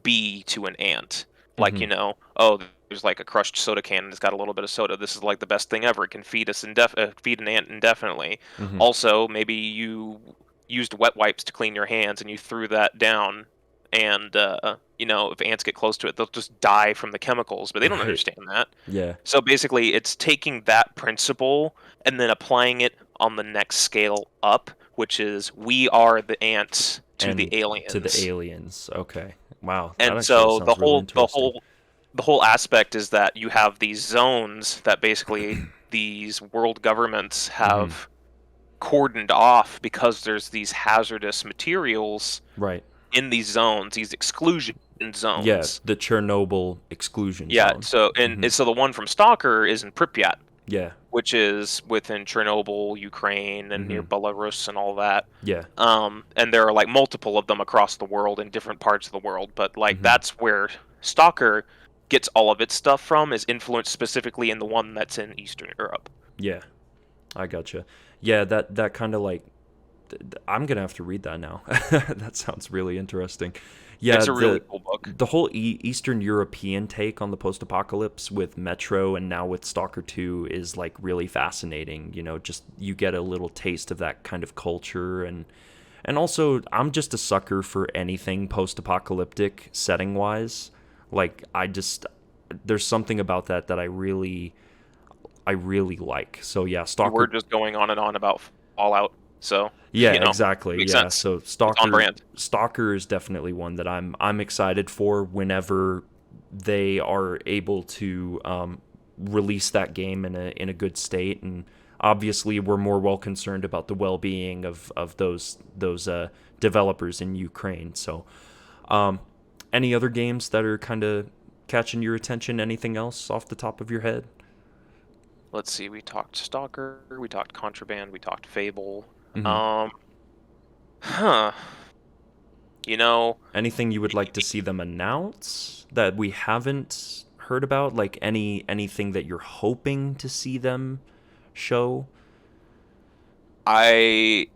be to an ant? Like, Mm-hmm. oh, there's like a crushed soda can and it's got a little bit of soda. This is like the best thing ever. It can feed an ant indefinitely. Mm-hmm. Also, maybe you used wet wipes to clean your hands and you threw that down, and if ants get close to it, they'll just die from the chemicals, but they don't Right. understand that. Yeah. So basically, it's taking that principle and then applying it on the next scale up, which is we are the ants to the And to the aliens. aliens. Okay. Wow. That And actually so the sounds really whole the interesting. whole the whole aspect is that you have these zones that basically these world governments Mm-hmm. have cordoned off because there's these hazardous materials Right. in these zones, these exclusion Yeah. zones. The Chernobyl exclusion Yeah, zone. so Mm-hmm. and so the one from Stalker is in Pripyat, Yeah. which is within Chernobyl, Ukraine, and near Mm-hmm. Belarus and all that. Yeah. And there are like multiple of them across the world in different parts of the world, but like Mm-hmm. that's where Stalker gets all of its stuff from, is influenced specifically in the one that's in Eastern Europe. Yeah. I gotcha. Yeah. That kind of like. I'm gonna have to read that now. That sounds really interesting. Yeah. It's a really The cool book. the whole Eastern European take on the post-apocalypse with Metro and now with Stalker 2 is like really fascinating. Just you get a little taste of that kind of culture, and also I'm just a sucker for anything post-apocalyptic setting-wise. Like there's something about that I really like. So yeah, We were Stalker. just going on and on about Fallout, so Yeah, exactly. makes Yeah, sense. so It's on brand. Stalker is definitely one that I'm excited for whenever they are able to release that game in a good state, and obviously we're more well concerned about the well-being of those developers in Ukraine. So, any other games that are kind of catching your attention? Anything else off the top of your head? Let's see. We talked Stalker. We talked Contraband. We talked Fable. Hmm. Um, huh. You know, Anything you would like to see them announce that we haven't heard about? Like anything that you're hoping to see them show? I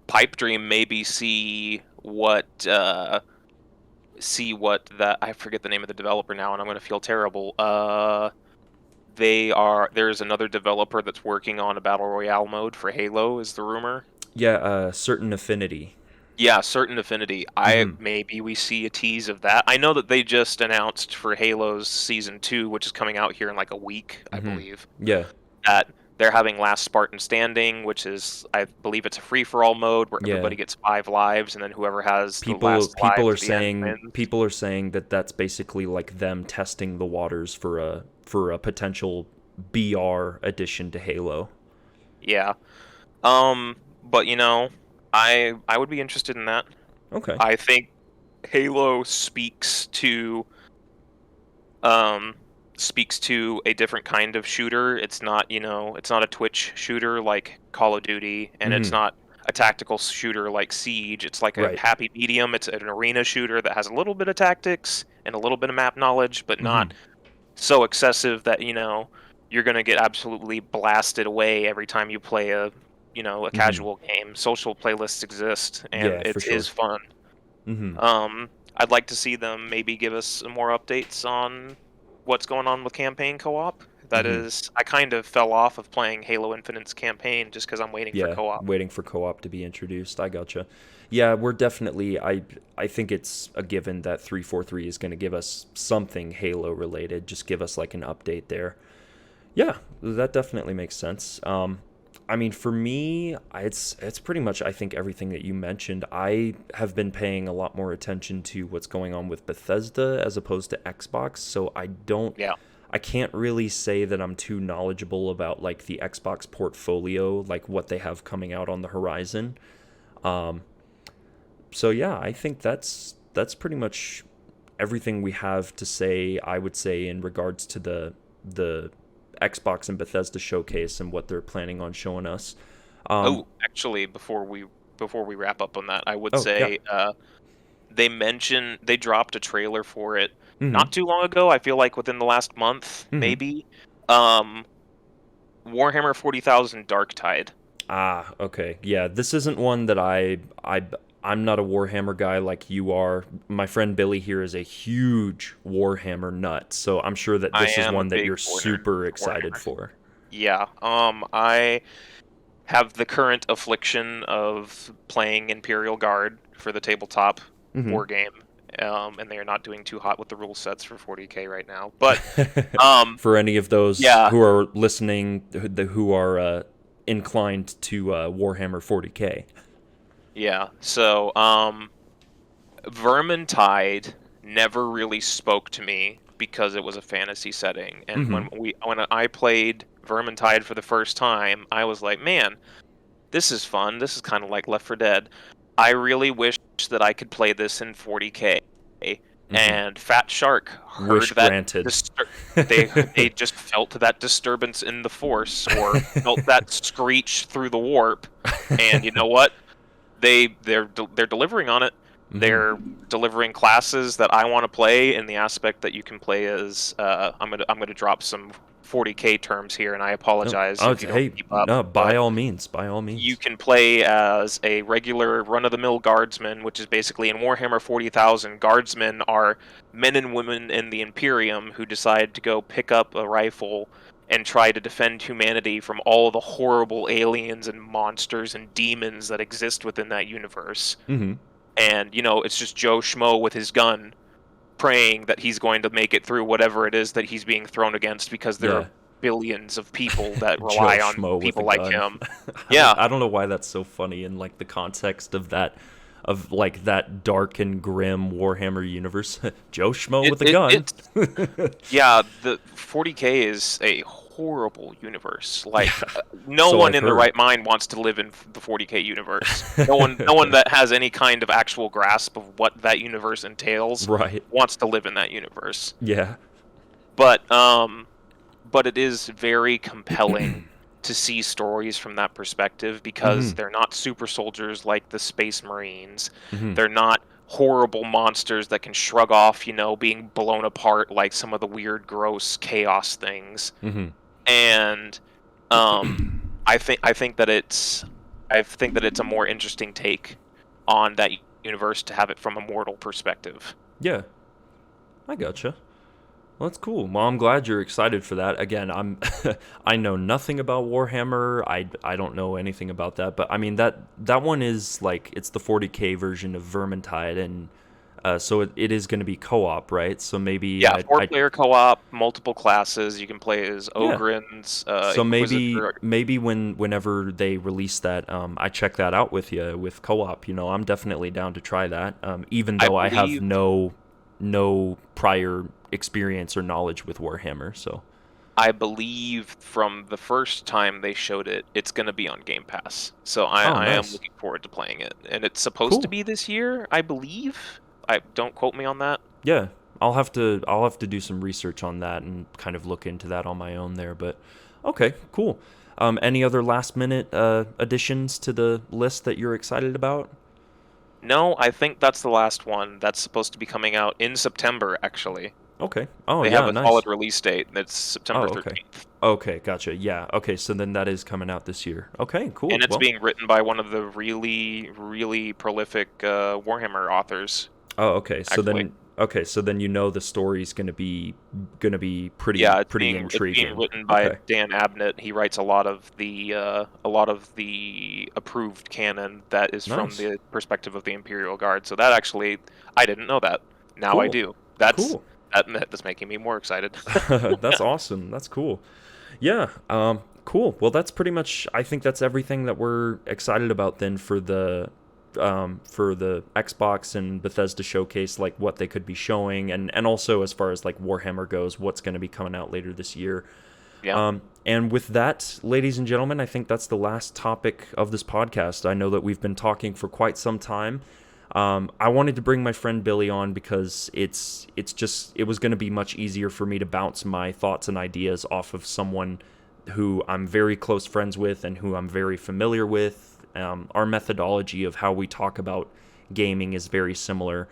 pipe dream maybe see what that I forget the name of the developer now, and I'm gonna feel terrible. There's another developer that's working on a battle royale mode for Halo, is the rumor. Yeah, certain affinity. Yeah, certain affinity. I Hmm. maybe we see a tease of that. I know that they just announced for Halo's season 2, which is coming out here in like a week, I Hmm. believe, Yeah. that they're having Last Spartan Standing, which is, I believe it's a free for all mode where Yeah. everybody gets 5 lives, and then whoever has the People last people lives are at the end saying wins. people are saying that that's basically like them testing the waters for a potential BR addition to Halo. Yeah. But I would be interested in that. Okay. I think Halo um speaks to a different kind of shooter. It's not a Twitch shooter like Call of Duty, and it's Hmm. not a tactical shooter like Siege. It's like a Right. happy medium. It's an arena shooter that has a little bit of tactics and a little bit of map knowledge, but Hmm. not so excessive that, you're going to get absolutely blasted away every time you play a Hmm. casual game. Social playlists exist, and Yeah, for it is sure. fun. Hmm. I'd like to see them maybe give us some more updates on what's going on with campaign co-op. That Hmm. is, I kind of fell off of playing Halo Infinite's campaign just because I'm waiting for Yeah, co-op. waiting for co-op to be introduced. I gotcha. Yeah, we're definitely. I think it's a given that 343 is going to give us something Halo related. Just give us like an update there. Yeah, that definitely makes sense. I mean, for me, it's pretty much I think everything that you mentioned. I have been paying a lot more attention to what's going on with Bethesda as opposed to Xbox, so Yeah. I can't really say that I'm too knowledgeable about like the Xbox portfolio, like what they have coming out on the horizon. Um, so yeah, I think that's pretty much everything we have to say. I would say in regards to the Xbox and Bethesda showcase and what they're planning on showing us. Um, Oh, actually, before we wrap up on that, I would oh yeah. say they dropped a trailer for it Mm-hmm. not too long ago. I feel like within the last month, Mm-hmm. maybe. Um, Warhammer 40,000 Darktide. Ah, okay. Yeah, this isn't one that I'm not a Warhammer guy like you are. My friend Billy here is a huge Warhammer nut, so I'm sure that I this is am a one that big you're super excited Warhammer. for. Yeah. I have the current affliction of playing Imperial Guard for the tabletop Mm-hmm. war game. And they are not doing too hot with the rule sets for 40K right now. But um, For any of those yeah, who are listening, who are inclined to Warhammer 40K. yeah. So Vermintide never really spoke to me because it was a fantasy setting. And Mm-hmm. when I played Vermintide for the first time, I was like, man, this is fun. This is kind of like Left 4 Dead. I really wish that I could play this in 40K. Mm-hmm. And Fat Shark heard Wish that granted. they just felt that disturbance in the force or felt that screech through the warp. And you know what? They're delivering on it. Mm-hmm. They're delivering classes that I want to play in the aspect that you can play as. I'm gonna drop some 40K terms here, and I No, apologize if you don't hey, keep up. no, by But all means, by all you means. can play as a regular run-of-the-mill guardsman, which is basically in Warhammer 40,000. Guardsmen are men and women in the Imperium who decide to go pick up a rifle and try to defend humanity from all the horrible aliens and monsters and demons that exist within that universe. Mm-hmm. And, it's just Joe Schmo with his gun praying that he's going to make it through whatever it is that he's being thrown against because there are Yeah. billions of people that Joe rely on Schmo with a people like gun. him. Yeah. I don't know why that's so funny in like the context of like that dark and grim Warhammer universe. Joe Schmo It, with a it, gun. it's Yeah, the 40K is a horrible universe. Yeah, Like no so one I've in the heard. right mind wants to live in the 40K universe. No one that has any kind of actual grasp of what that universe entails Right. wants to live in that universe. Yeah. But it is very compelling to see stories from that perspective because Mm-hmm. they're not super soldiers like the Space Marines. Mm-hmm. They're not horrible monsters that can shrug off, being blown apart like some of the weird, gross chaos things. Mm-hmm. And um, I think that it's a more interesting take on that universe to have it from a mortal perspective. Yeah. I gotcha. Well, that's cool. Well, I'm glad you're excited for that. Again, I know nothing about Warhammer. I don't know anything about that, but I mean that one is like it's the 40K version of Vermintide, and so it is going to be co-op, right? So maybe Yeah, I four-player co-op, multiple classes. You can play as yeah. Ogrins, So Inquisitor. maybe whenever they release that, I check that out with you with co-op. I'm definitely down to try that. Even I though I have believe no prior experience or knowledge with Warhammer, so. I believe from the first time they showed it, it's going to be on Game Pass. So I, Oh, I am nice. looking forward to playing it, and it's supposed to Cool. be this year, I believe. I don't quote me on that. Yeah, I'll have to do some research on that and kind of look into that on my own there. But okay, cool. Any other last minute additions to the list that you're excited about? No, I think that's the last one. That's supposed to be coming out in September, actually. Okay. Oh They have yeah, a nice. solid release date. It's Oh September okay. 13th. Okay, gotcha. Yeah. Okay, so then that is coming out this year. Okay, And cool. it's Well. being written by one of the really, really prolific Warhammer authors, Oh okay. So actually. then the story's gonna be Yeah, it's pretty being intriguing. written by Okay. Dan Abnett. He writes a lot of the approved canon that is from Nice. the perspective of the Imperial Guard. So that actually, I didn't know that. Now I Cool. do. That's Cool. that's making me more excited. That's awesome. That's cool. Yeah. Cool. Well, that's pretty much. I think that's everything that we're excited about then for the Xbox and Bethesda showcase, like what they could be showing, and also as far as like Warhammer goes, what's going to be coming out later this year. Yeah. And with that, ladies and gentlemen, I think that's the last topic of this podcast. I know that we've been talking for quite some time. I wanted to bring my friend Billy on because it was going to be much easier for me to bounce my thoughts and ideas off of someone who I'm very close friends with and who I'm very familiar with. Our methodology of how we talk about gaming is very similar.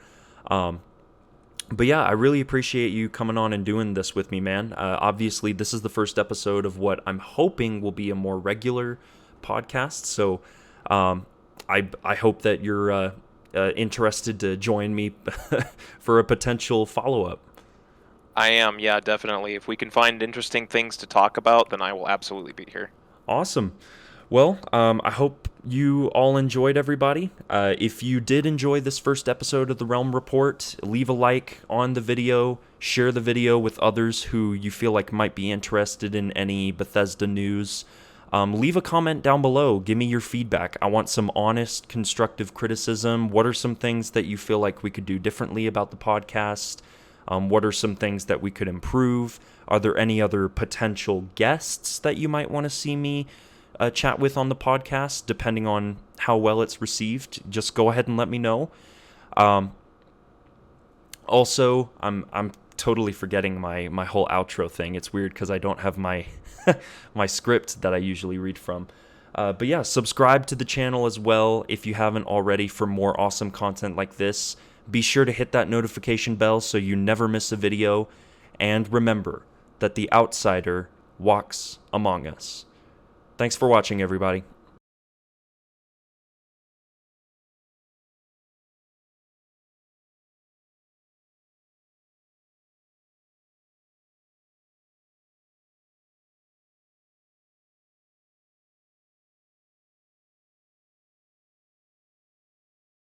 But yeah, I really appreciate you coming on and doing this with me, man. Obviously, this is the first episode of what I'm hoping will be a more regular podcast. So I hope that you're interested to join me for a potential follow-up. I am, yeah, definitely. If we can find interesting things to talk about, then I will absolutely be here. Awesome. Well, I hope you all enjoyed, everybody. If you did enjoy this first episode of the Realm Report, leave a like on the video, share the video with others who you feel like might be interested in any Bethesda news. Leave a comment down below. Give me your feedback. I want some honest, constructive criticism. What are some things that you feel like we could do differently about the podcast? What are some things that we could improve? Are there any other potential guests that you might want to see me chat with on the podcast, depending on how well it's received? Just go ahead and let me know. Also, I'm totally forgetting my whole outro thing. It's weird because I don't have my my script that I usually read from. But yeah, subscribe to the channel as well if you haven't already for more awesome content like this. Be sure to hit that notification bell so you never miss a video. And remember that the outsider walks among us. Thanks for watching, everybody.